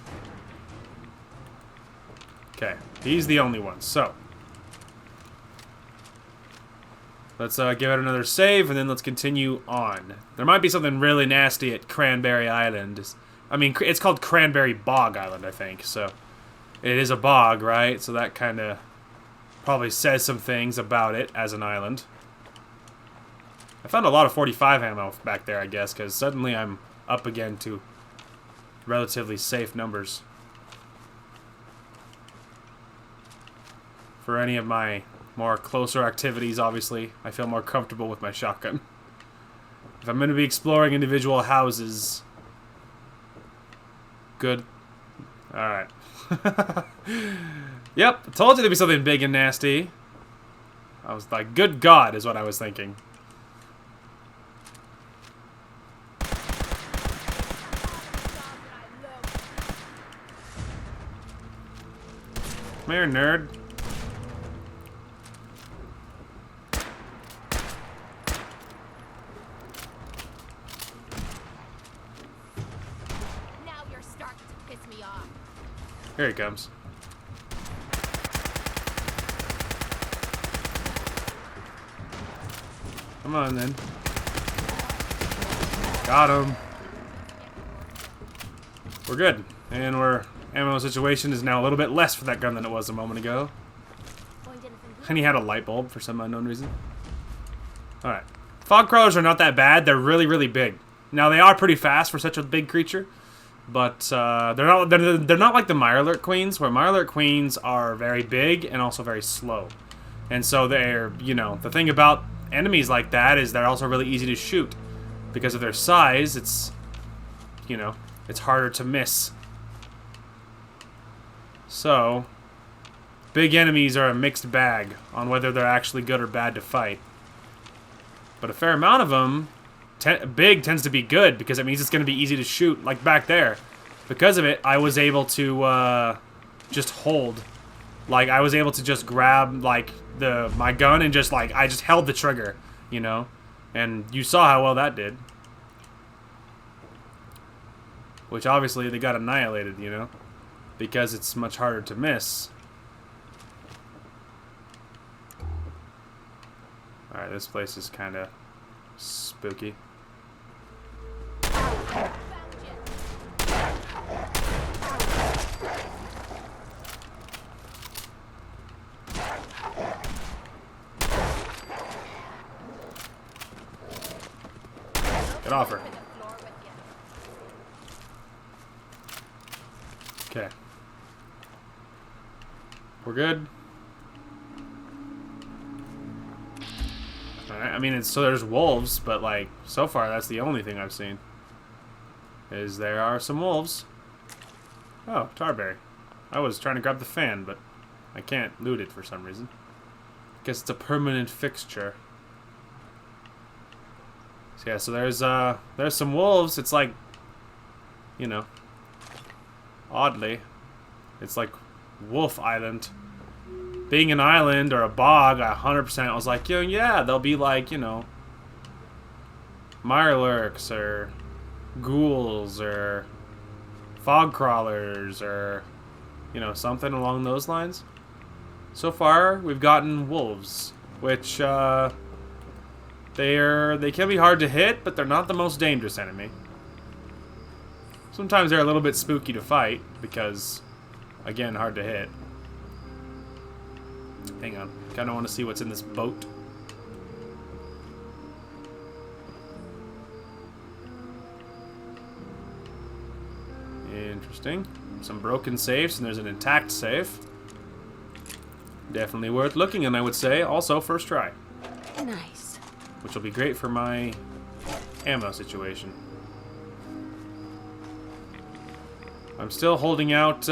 Speaker 1: Okay, he's the only one, so... Let's give it another save, and then let's continue on. There might be something really nasty at Cranberry Island. I mean, it's called Cranberry Bog Island, I think, so... It is a bog, right? So that kind of probably says some things about it as an island. I found a lot of 45 ammo back there, I guess, because suddenly I'm up again to relatively safe numbers. For any of my more closer activities, obviously, I feel more comfortable with my shotgun. If I'm going to be exploring individual houses... Good. Alright. Yep, I told you there'd be something big and nasty. I was like, good God, is what I was thinking. Come here, nerd.
Speaker 2: Now you're starting to piss me off.
Speaker 1: Here he comes. Come on, then. Got him. We're good. And our ammo situation is now a little bit less for that gun than it was a moment ago. And he had a light bulb for some unknown reason. Alright. Fog crawlers are not that bad. They're really, really big. Now, they are pretty fast for such a big creature. But they're not like the Mirelurk Queens, where Mirelurk Queens are very big and also very slow. And so they're, you know, the thing about enemies like that is they're also really easy to shoot. Because of their size, it's, you know, it's harder to miss. So, big enemies are a mixed bag on whether they're actually good or bad to fight. But a fair amount of them, big tends to be good because it means it's going to be easy to shoot, like back there. Because of it, I was able to just hold. Like, I was able to just grab, like, my gun and just, like, I just held the trigger, you know? And you saw how well that did. Which, obviously, they got annihilated, you know? Because it's much harder to miss. Alright, this place is kind of spooky. Get off her. Okay. We're good. Alright, I mean, so there's wolves, but, like, so far that's the only thing I've seen. Is there are some wolves. Oh, Tarberry. I was trying to grab the fan, but I can't loot it for some reason. Guess it's a permanent fixture. So yeah, so there's some wolves. It's like, you know, oddly, it's like Wolf Island. Being an island or a bog, 100% I was like, yeah, they'll be like, you know, mirelurks or ghouls or fog crawlers or, you know, something along those lines. So far, we've gotten wolves, which they can be hard to hit, but they're not the most dangerous enemy. Sometimes they're a little bit spooky to fight because, again, hard to hit. Hang on, kind of want to see what's in this boat. Interesting. Some broken safes, and there's an intact safe. Definitely worth looking, and I would say also first try.
Speaker 4: Nice.
Speaker 1: Which will be great for my ammo situation. I'm still holding out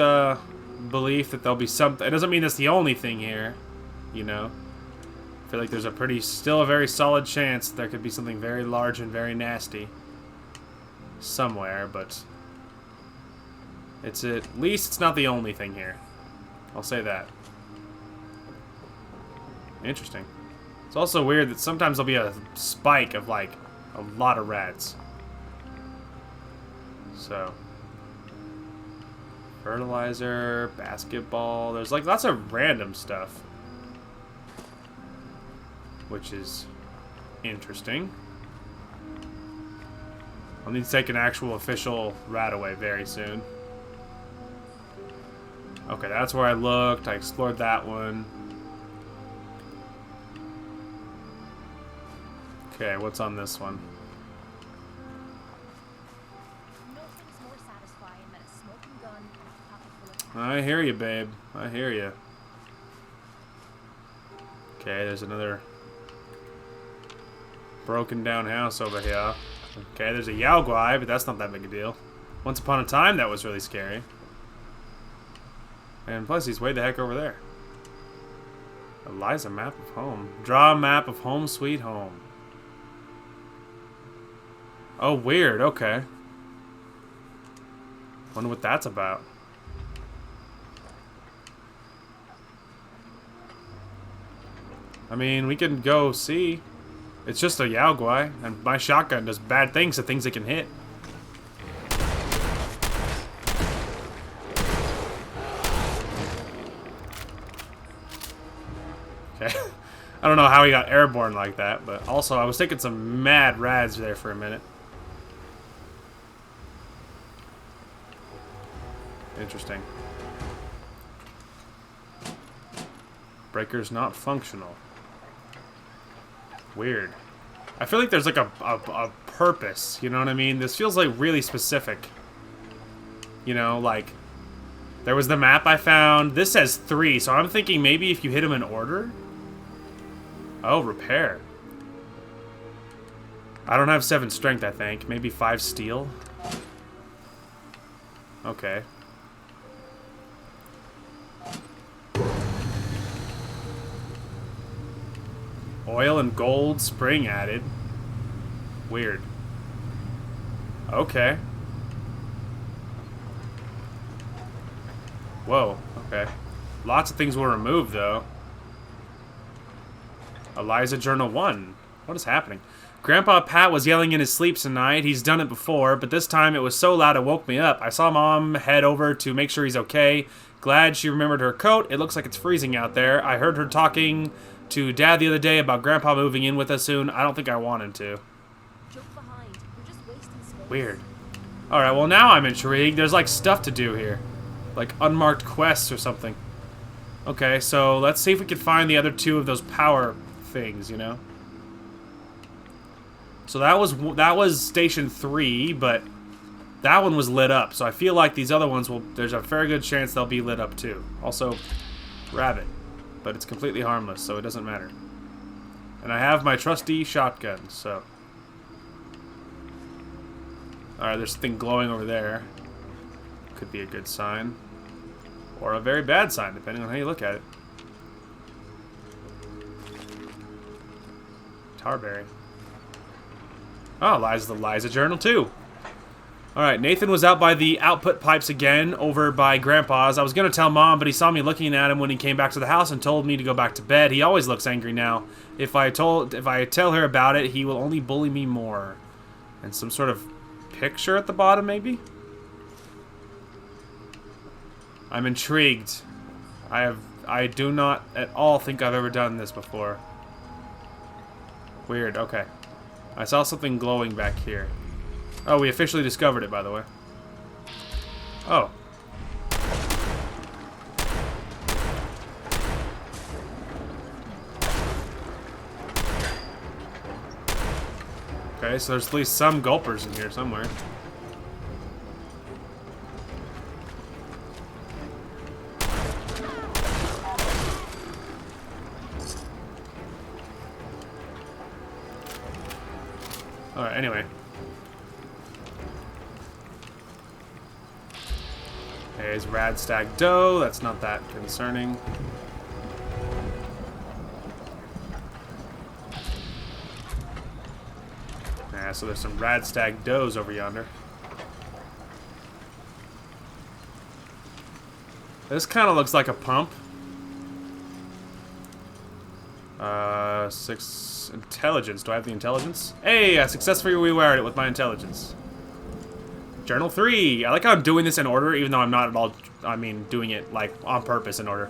Speaker 1: belief that there'll be something. It doesn't mean that's the only thing here, you know. I feel like there's still a very solid chance there could be something very large and very nasty somewhere, but it's at least it's not the only thing here. I'll say that. Interesting. It's also weird that sometimes there'll be a spike of like a lot of rats. So fertilizer, basketball, there's like lots of random stuff, which is interesting. I'll need to take an actual official rat away very soon. Okay, that's where I looked. I explored that one. Okay, what's on this one?
Speaker 2: Nothing's more satisfying than a smoking gun and a pocket full of cash.
Speaker 1: I hear you, babe. I hear you. Okay, there's another broken down house over here. Okay, there's a Yao Guai, but that's not that big a deal. Once upon a time, that was really scary. And plus, he's way the heck over there. Eliza, map of home. Draw a map of home sweet home. Oh, weird. Okay. Wonder what that's about. I mean, we can go see. It's just a Yao Guai, and my shotgun does bad things to things it can hit. Okay. I don't know how he got airborne like that, but also I was taking some mad rads there for a minute. Interesting. Breaker's not functional. Weird. I feel like there's like a purpose, you know what I mean? This feels like really specific. You know, like there was the map I found. This says 3, so I'm thinking maybe if you hit them in order. Oh, repair. I don't have 7 strength, I think. Maybe 5 steel. Okay. Oil and gold spring added. Weird. Okay. Whoa, okay. Lots of things were removed, though. Eliza Journal 1. What is happening? Grandpa Pat was yelling in his sleep tonight. He's done it before, but this time it was so loud it woke me up. I saw Mom head over to make sure he's okay. Glad she remembered her coat. It looks like it's freezing out there. I heard her talking to Dad the other day about Grandpa moving in with us soon. I don't think I wanted to.
Speaker 2: Jump behind. You're just wasting space.
Speaker 1: Weird. Alright, well now I'm intrigued. There's like stuff to do here. Like unmarked quests or something. Okay, so let's see if we can find the other 2 of those power things, you know? So that was station 3, but that one was lit up. So I feel like these other ones there's a very good chance they'll be lit up too. Also, rabbit. But it's completely harmless, so it doesn't matter. And I have my trusty shotgun, so. Alright, there's something glowing over there. Could be a good sign. Or a very bad sign, depending on how you look at it. Tarberry. Oh, Liza journal too. Alright, Nathan was out by the output pipes again, over by Grandpa's. I was going to tell Mom, but he saw me looking at him when he came back to the house and told me to go back to bed. He always looks angry now. If I tell her about it, he will only bully me more. And some sort of picture at the bottom, maybe? I'm intrigued. I do not at all think I've ever done this before. Weird, okay. I saw something glowing back here. Oh, we officially discovered it, by the way. Oh. Okay, so there's at least some gulpers in here somewhere. Alright, anyway. There's Radstag dough. That's not that concerning. Yeah, so there's some Radstag doughs over yonder. This kind of looks like a pump. 6 intelligence. Do I have the intelligence? Hey, I successfully rewired it with my intelligence. Journal 3. I like how I'm doing this in order, even though I'm not at all, doing it, like, on purpose in order.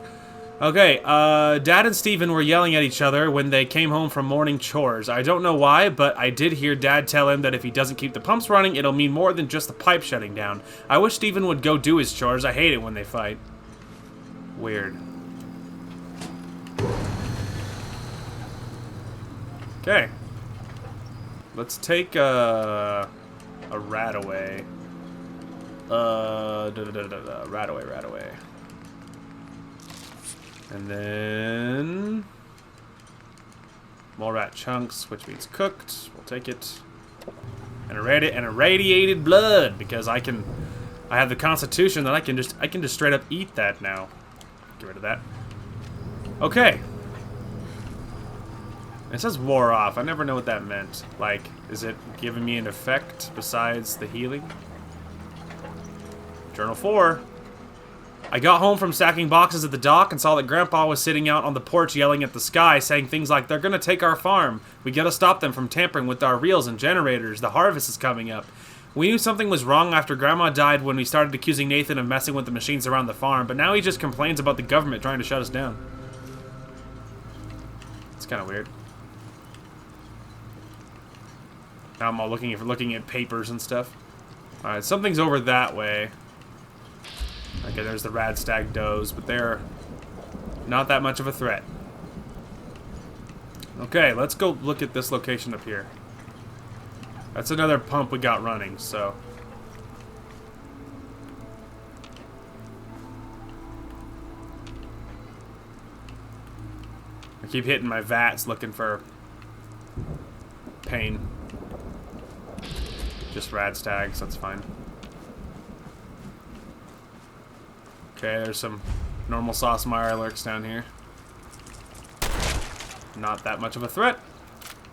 Speaker 1: Okay, Dad and Steven were yelling at each other when they came home from morning chores. I don't know why, but I did hear Dad tell him that if he doesn't keep the pumps running, it'll mean more than just the pipe shutting down. I wish Steven would go do his chores. I hate it when they fight. Weird. Okay. Let's take, a rat away. Rat away. And then more rat chunks, which means cooked. We'll take it. And irradiated blood, because I have the constitution that I can just straight up eat that now. Get rid of that. Okay. It says wore off. I never know what that meant. Like, is it giving me an effect besides the healing? Journal 4. I got home from stacking boxes at the dock and saw that Grandpa was sitting out on the porch yelling at the sky, saying things like, "They're gonna take our farm. We gotta stop them from tampering with our reels and generators. The harvest is coming up." We knew something was wrong after Grandma died when we started accusing Nathan of messing with the machines around the farm, but now he just complains about the government trying to shut us down. It's kind of weird. Now I'm all looking at papers and stuff. Alright, something's over that way. Okay, there's the Radstag doughs, but they're not that much of a threat. Okay, let's go look at this location up here. That's another pump we got running, so. I keep hitting my vats looking for pain. Just Radstags, that's fine. Okay, there's some normal sauce Mirelurks down here. Not that much of a threat.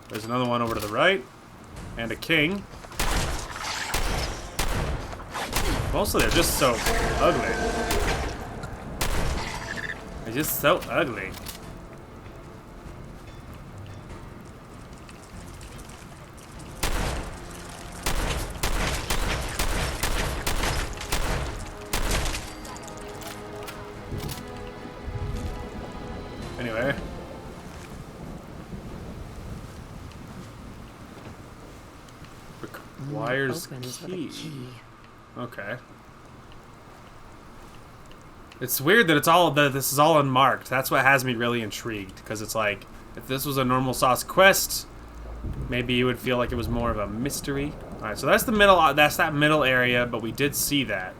Speaker 1: There's another one over to the right. And a king. Mostly they're just so ugly. They're just so ugly. Anyway. Requires key. Okay. It's weird that this is all unmarked. That's what has me really intrigued, because it's like, if this was a normal sauce quest, maybe you would feel like it was more of a mystery. All right, so that's the middle. That's that middle area, but we did see that.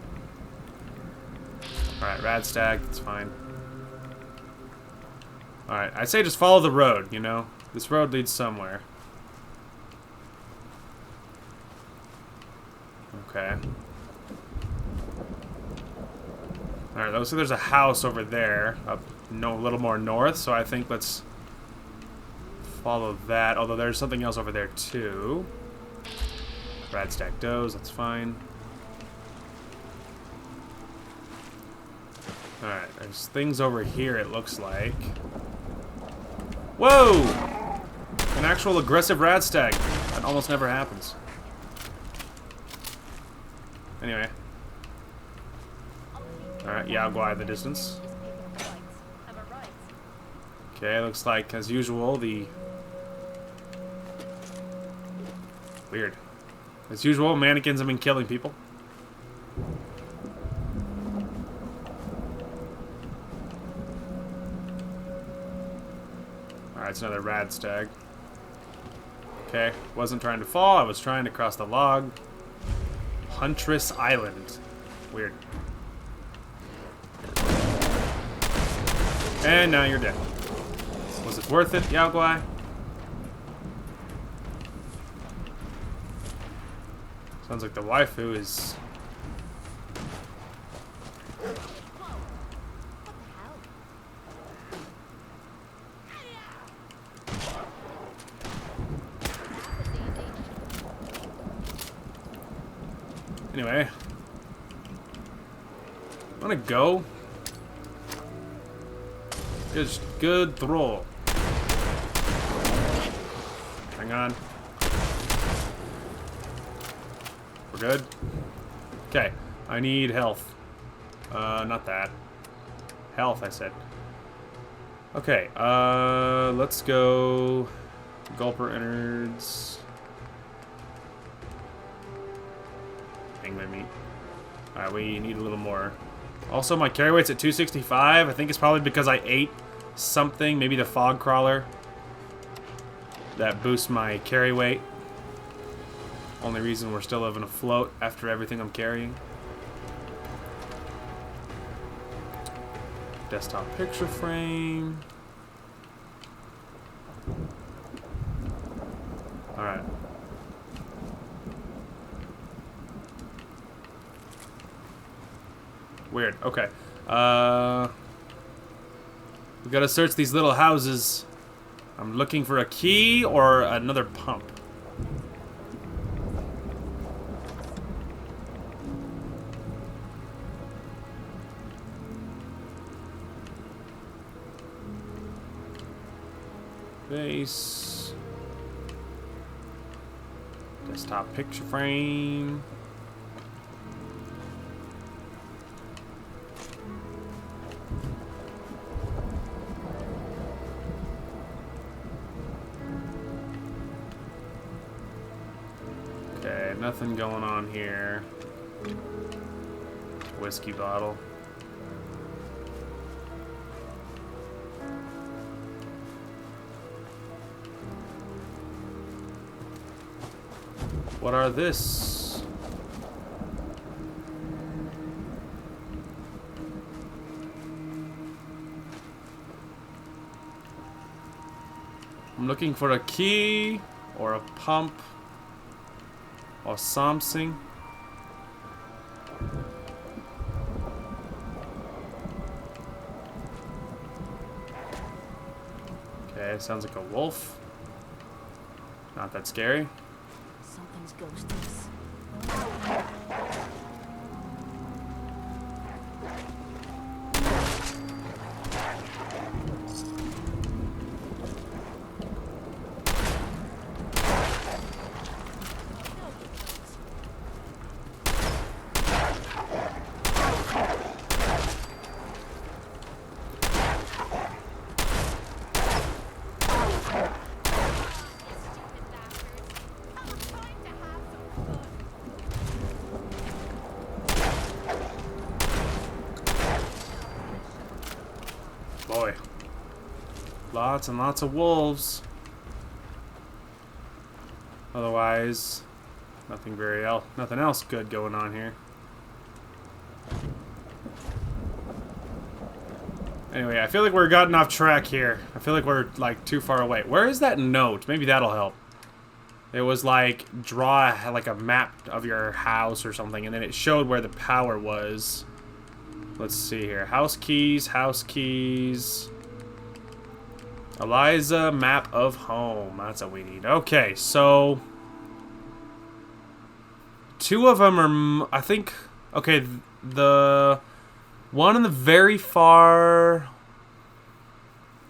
Speaker 1: All right, Radstag, that's fine. Alright, I'd say just follow the road, you know? This road leads somewhere. Okay. Alright, so there's a house over there, up a little more north, so I think let's follow that. Although there's something else over there too. Rad stack does, that's fine. Alright, there's things over here it looks like. Whoa! An actual aggressive rad stag. That almost never happens. Anyway. Alright, yeah, I'll go out in the distance.
Speaker 2: Am I right?
Speaker 1: Okay, looks like, as usual, the... Weird. As usual, mannequins have been killing people. Alright, it's another rad stag. Okay, wasn't trying to fall, I was trying to cross the log. Huntress Island. Weird. And now you're dead. Was it worth it, Yao Guai? Sounds like the waifu is...
Speaker 2: Whoa! What the hell?
Speaker 1: Anyway. Wanna go? Just good throw. Hang on. We're good? Okay. I need health. Not that. Health, I said. Okay, let's go... Gulper innards. Hang my meat. Alright, we need a little more. Also, my carry weight's at 265. I think it's probably because I ate something, maybe the fog crawler, that boosts my carry weight. Only reason we're still living afloat after everything I'm carrying. Desktop picture frame. Alright. Weird. Okay. We gotta search these little houses. I'm looking for a key or another pump. Base. Desktop picture frame. Okay, nothing going on here. Whiskey bottle. What are this? I'm looking for a key or a pump or something. Okay, sounds like a wolf. Not that scary.
Speaker 3: Something's ghosting us.
Speaker 1: Boy. Lots and lots of wolves. Otherwise, nothing else good going on here. Anyway, I feel like we're gotten off track here. I feel like we're like too far away. Where is that note? Maybe that'll help. It was like draw like a map of your house or something, and then it showed where the power was. Let's see here. House keys, house keys. Eliza, map of home. That's what we need. Okay, so 2 of them are, I think, okay, the one in the very far,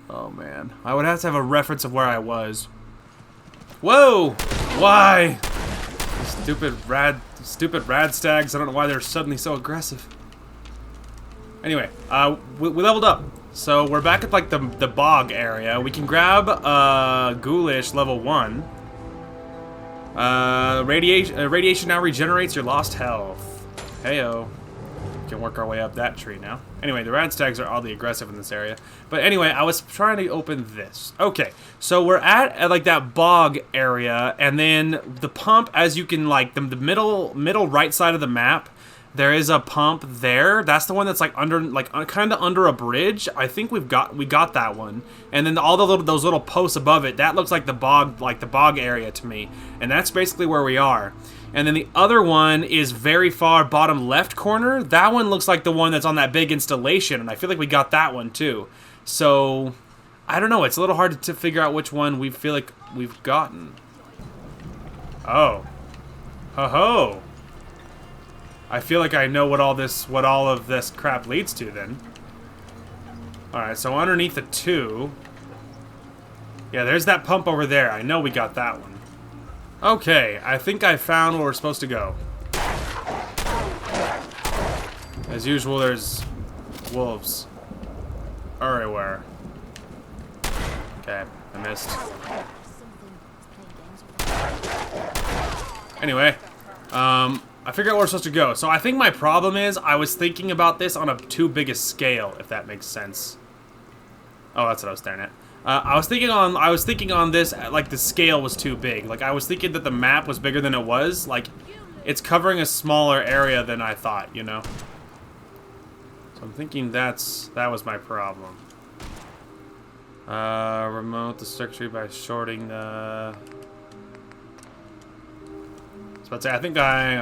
Speaker 1: oh man, I would have to have a reference of where I was. Whoa! Why? Stupid rad stags. I don't know why they're suddenly so aggressive. Anyway, we leveled up. So we're back at like the bog area. We can grab Ghoulish level 1. Radiation now regenerates your lost health. Heyo. We can work our way up that tree now. Anyway, the rad stags are oddly aggressive in this area. But anyway, I was trying to open this. Okay, so we're at like that bog area, and then the pump, as you can like the middle right side of the map, there is a pump there. That's the one that's like under, like kind of under a bridge. I think we got that one. And then all those little posts above it, that looks like the bog area to me. And that's basically where we are. And then the other one is very far bottom left corner. That one looks like the one that's on that big installation, and I feel like we got that one too. So I don't know. It's a little hard to figure out which one we feel like we've gotten. Oh, ho ho. I feel like I know what all of this crap leads to then. Alright, so underneath the 2. Yeah, there's that pump over there. I know we got that one. Okay, I think I found where we're supposed to go. As usual, there's wolves everywhere. Okay, I missed. Anyway, I figured out where we're supposed to go. So I think my problem is I was thinking about this on a too big a scale, if that makes sense. Oh, that's what I was staring at. I was thinking on this, like the scale was too big. Like I was thinking that the map was bigger than it was. Like it's covering a smaller area than I thought, you know. So I'm thinking that was my problem. Remote the circuitry by shorting the. But I think I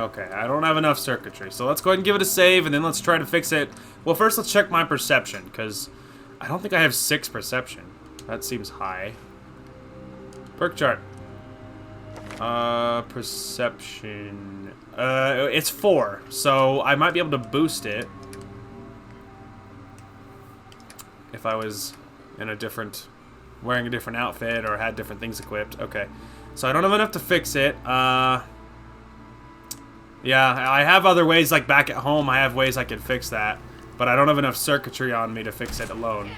Speaker 1: don't have enough circuitry. So let's go ahead and give it a save, and then let's try to fix it. Well, first let's check my perception, because I don't think I have 6 perception. That seems high. Perk chart. Perception. It's 4, so I might be able to boost it if I was in wearing a different outfit or had different things equipped. Okay, so I don't have enough to fix it. Yeah, I have other ways, like back at home, I have ways I can fix that. But I don't have enough circuitry on me to fix it alone.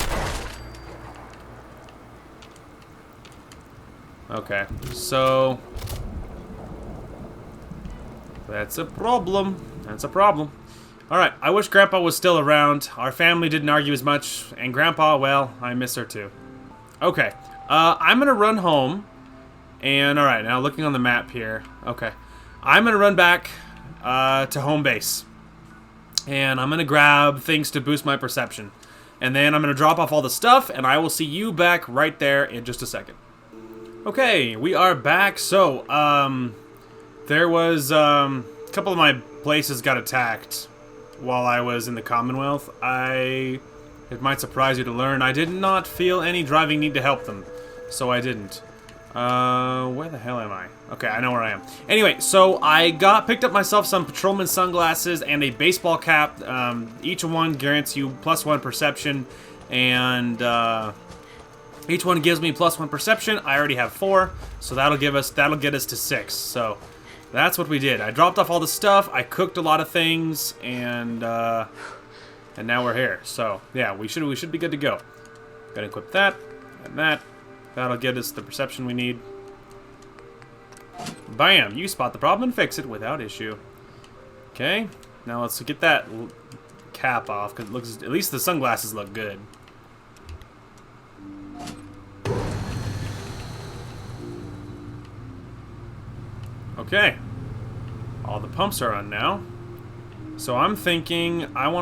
Speaker 1: Okay, so that's a problem. That's a problem. Alright, I wish Grandpa was still around. Our family didn't argue as much, and Grandpa, well, I miss her too. Okay, I'm gonna run home. And alright, now looking on the map here. Okay, I'm gonna run back to home base. And I'm gonna grab things to boost my perception. And then I'm gonna drop off all the stuff, and I will see you back right there in just a second. Okay, we are back. So, there was, a couple of my places got attacked while I was in the Commonwealth. It might surprise you to learn, I did not feel any driving need to help them. So I didn't. Where the hell am I? Okay, I know where I am. Anyway, so I picked up myself some patrolman sunglasses and a baseball cap. Each one grants you +1 perception, and each one gives me +1 perception. I already have 4, so that'll get us to 6. So that's what we did. I dropped off all the stuff. I cooked a lot of things, and now we're here. So yeah, we should be good to go. Gotta equip that and that. That'll get us the perception we need. Bam! You spot the problem and fix it without issue. Okay, now let's get that cap off, because it looks, at least the sunglasses look good. Okay, all the pumps are on now. So I'm thinking I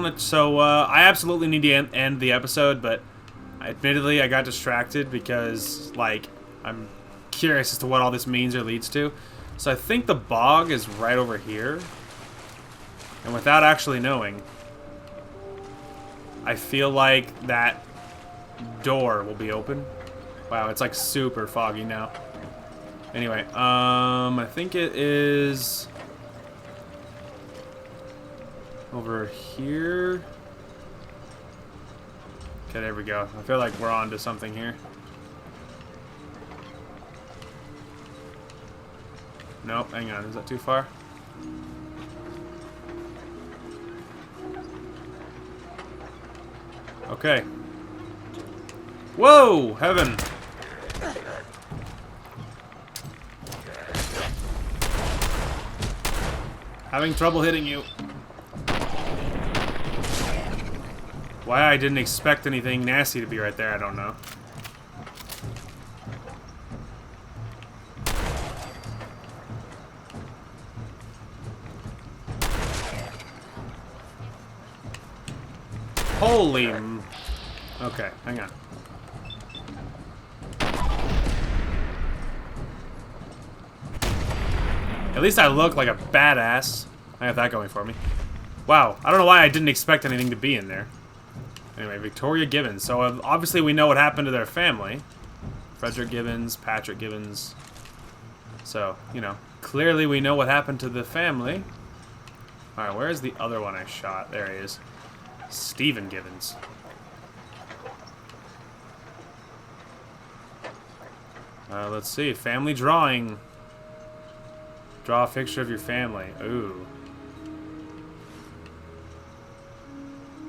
Speaker 1: absolutely need to end the episode, but admittedly, I got distracted because, like, I'm curious as to what all this means or leads to. So I think the bog is right over here. And without actually knowing, I feel like that door will be open. Wow, it's like super foggy now. Anyway, I think it is over here. Okay, there we go. I feel like we're on to something here. Nope, hang on. Is that too far? Okay. Whoa! Heaven! Having trouble hitting you. Why I didn't expect anything nasty to be right there, I don't know. Holy... Okay, hang on. At least I look like a badass. I have that going for me. Wow, I don't know why I didn't expect anything to be in there. Anyway, Victoria Gibbons. So obviously we know what happened to their family. Frederick Gibbons, Patrick Gibbons. So, you know, clearly we know what happened to the family. Alright, where's the other one I shot? There he is. Stephen Gibbons. Let's see. Family drawing. Draw a picture of your family. Ooh.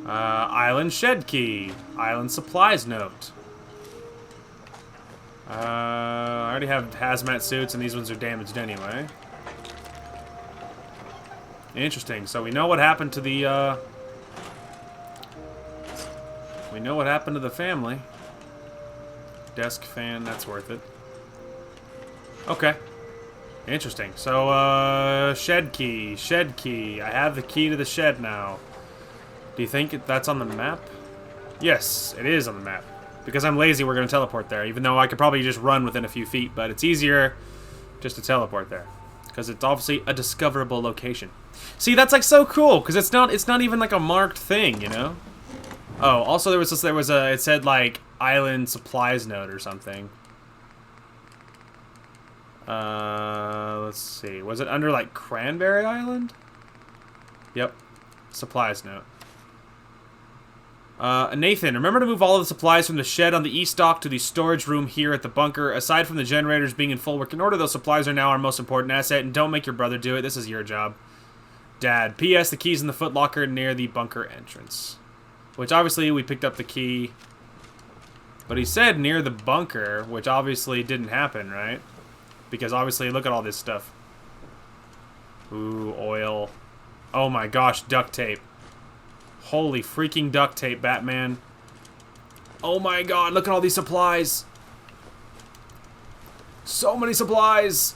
Speaker 1: Island shed key. Island supplies note. I already have hazmat suits, and these ones are damaged anyway. Interesting. So we know what happened to the, we know what happened to the family. Desk fan, that's worth it. Okay. Interesting. So, shed key. Shed key. I have the key to the shed now. Do you think that's on the map? Yes, it is on the map. Because I'm lazy, we're going to teleport there. Even though I could probably just run within a few feet. But it's easier just to teleport there. Because it's obviously a discoverable location. See, that's like so cool. Because it's not even like a marked thing, you know? Oh, also it said like island supplies note or something. Let's see. Was it under like Cranberry Island? Yep. Supplies note. Nathan, remember to move all of the supplies from the shed on the east dock to the storage room here at the bunker. Aside from the generators being in full working order, those supplies are now our most important asset, and don't make your brother do it. This is your job. Dad. P.S. The key's in the footlocker near the bunker entrance. Which, obviously, we picked up the key. But he said near the bunker, which obviously didn't happen, right? Because, obviously, look at all this stuff. Ooh, oil. Oh my gosh, duct tape. Holy freaking duct tape, Batman. Oh my god, look at all these supplies. So many supplies.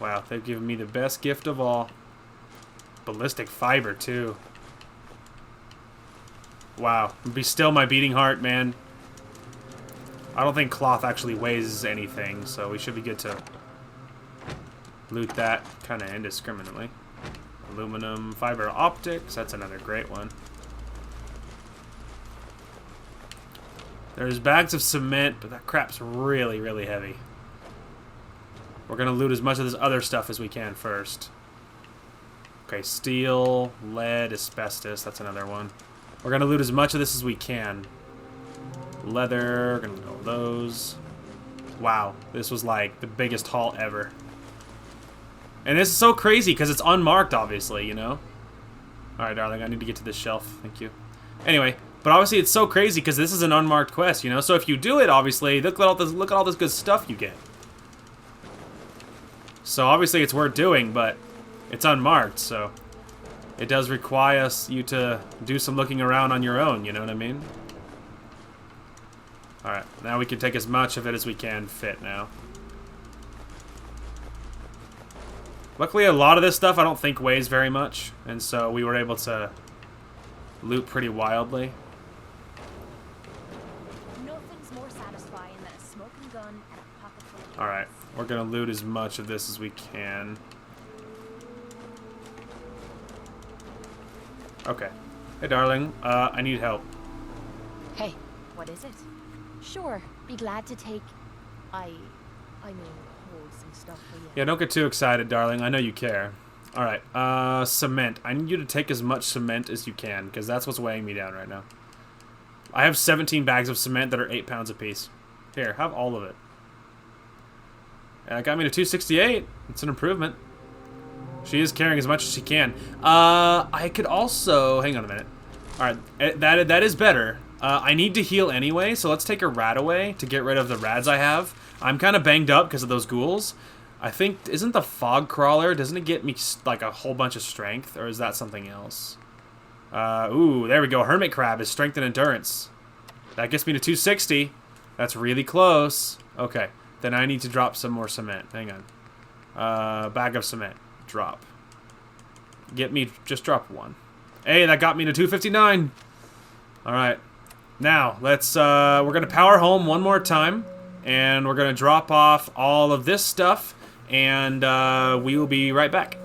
Speaker 1: Wow, they've given me the best gift of all. Ballistic fiber, too. Wow, be still my beating heart, man. I don't think cloth actually weighs anything, so we should be good to loot that kind of indiscriminately. Aluminum fiber optics, that's another great one. There's bags of cement, but that crap's really, really heavy. We're gonna loot as much of this other stuff as we can first. Okay, steel, lead, asbestos, that's another one. We're gonna loot as much of this as we can. Leather, gonna go with those. Wow, this was like the biggest haul ever. And this is so crazy because it's unmarked, obviously, you know? Alright, darling, I need to get to this shelf. Thank you. Anyway, but obviously it's so crazy because this is an unmarked quest, you know? So if you do it, obviously, look at all this good stuff you get. So obviously it's worth doing, but it's unmarked, so it does require you to do some looking around on your own, you know what I mean? Alright, now we can take as much of it as we can fit now. Luckily, a lot of this stuff I don't think weighs very much, and so we were able to loot pretty wildly.
Speaker 2: Nothing's more satisfying than a smoking gun and a pocket full of
Speaker 1: Alright, we're gonna loot as much of this as we can. Okay. Hey, darling, I need help.
Speaker 2: Hey, what is it? Sure, be glad to take. I mean, hold some stuff for you.
Speaker 1: Yeah, don't get too excited, darling. I know you care. All right, cement. I need you to take as much cement as you can, because that's what's weighing me down right now. I have 17 bags of cement that are 8 pounds apiece. Here, have all of it. And it got me to 268. It's an improvement. She is carrying as much as she can. I could also... Hang on a minute. All right, that is better. I need to heal anyway, so let's take a rat away to get rid of the rads I have. I'm kind of banged up because of those ghouls. I think... Isn't the fog crawler... Doesn't it get me, like, a whole bunch of strength? Or is that something else? Ooh, there we go. Hermit crab is strength and endurance. That gets me to 260. That's really close. Okay. Then I need to drop some more cement. Hang on. Bag of cement. Drop. Get me... Just drop one. Hey, that got me to 259. Alright. Now, let's... we're going to power home one more time. And we're going to drop off all of this stuff. And we will be right back.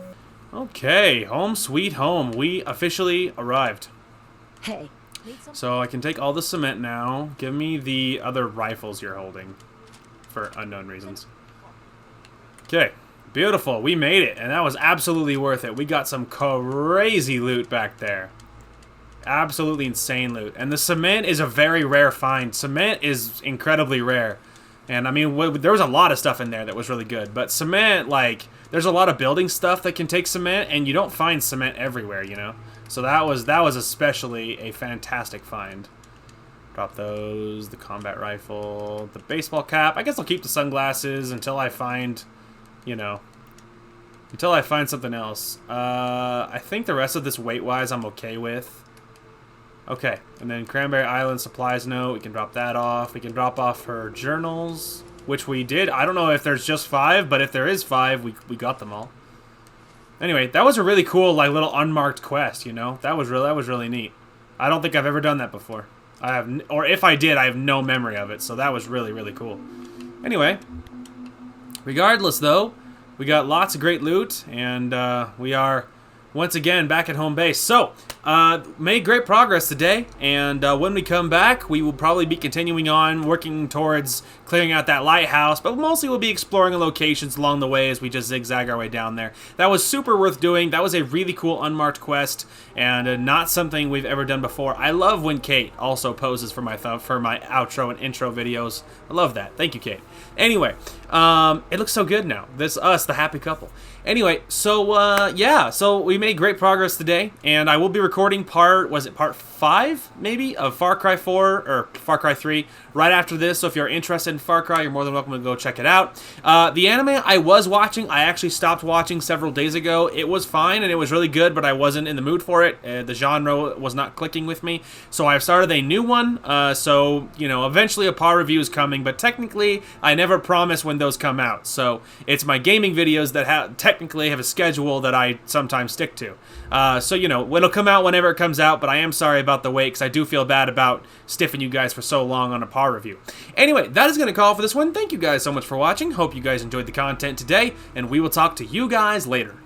Speaker 1: Okay. Home sweet home. We officially arrived.
Speaker 4: Hey.
Speaker 1: So I can take all the cement now. Give me the other rifles you're holding. For unknown reasons. Okay. Beautiful. We made it. And that was absolutely worth it. We got some crazy loot back there. Absolutely insane loot. And the cement is a very rare find. Cement is incredibly rare. And I mean, there was a lot of stuff in there that was really good. But cement, like, there's a lot of building stuff that can take cement. And you don't find cement everywhere, you know. So that was especially a fantastic find. Drop those, the combat rifle, the baseball cap. I guess I'll keep the sunglasses until I find, you know, until I find something else. I think the rest of this weight-wise I'm okay with. Okay, and then Cranberry Island supplies note. We can drop that off. We can drop off her journals, which we did. I don't know if there's just 5, but if there is 5, we got them all. Anyway, that was a really cool, like, little unmarked quest, you know? That was really neat. I don't think I've ever done that before. Or if I did, I have no memory of it, so that was really, really cool. Anyway, regardless, though, we got lots of great loot, and we are, once again, back at home base. So, made great progress today, and when we come back, we will probably be continuing on, working towards clearing out that lighthouse, but mostly we'll be exploring locations along the way as we just zigzag our way down there. That was super worth doing. That was a really cool unmarked quest, and not something we've ever done before. I love when Kate also poses for my outro and intro videos. I love that. Thank you, Kate. Anyway, it looks so good now. This us, the happy couple. Anyway, so yeah, so we made great progress today, and I will be recording part 5, maybe, of Far Cry 4, or Far Cry 3, right after this, so if you're interested in Far Cry, you're more than welcome to go check it out. The anime I was watching, I actually stopped watching several days ago. It was fine, and it was really good, but I wasn't in the mood for it. The genre was not clicking with me, so I've started a new one, so, you know, eventually a par review is coming, but technically, I never promise when those come out, so it's my gaming videos that technically have a schedule that I sometimes stick to. So, you know, it'll come out whenever it comes out, but I am sorry about the wait, because I do feel bad about stiffing you guys for so long on a par review. Anyway, that is going to call for this one. Thank you guys so much for watching. Hope you guys enjoyed the content today, and we will talk to you guys later.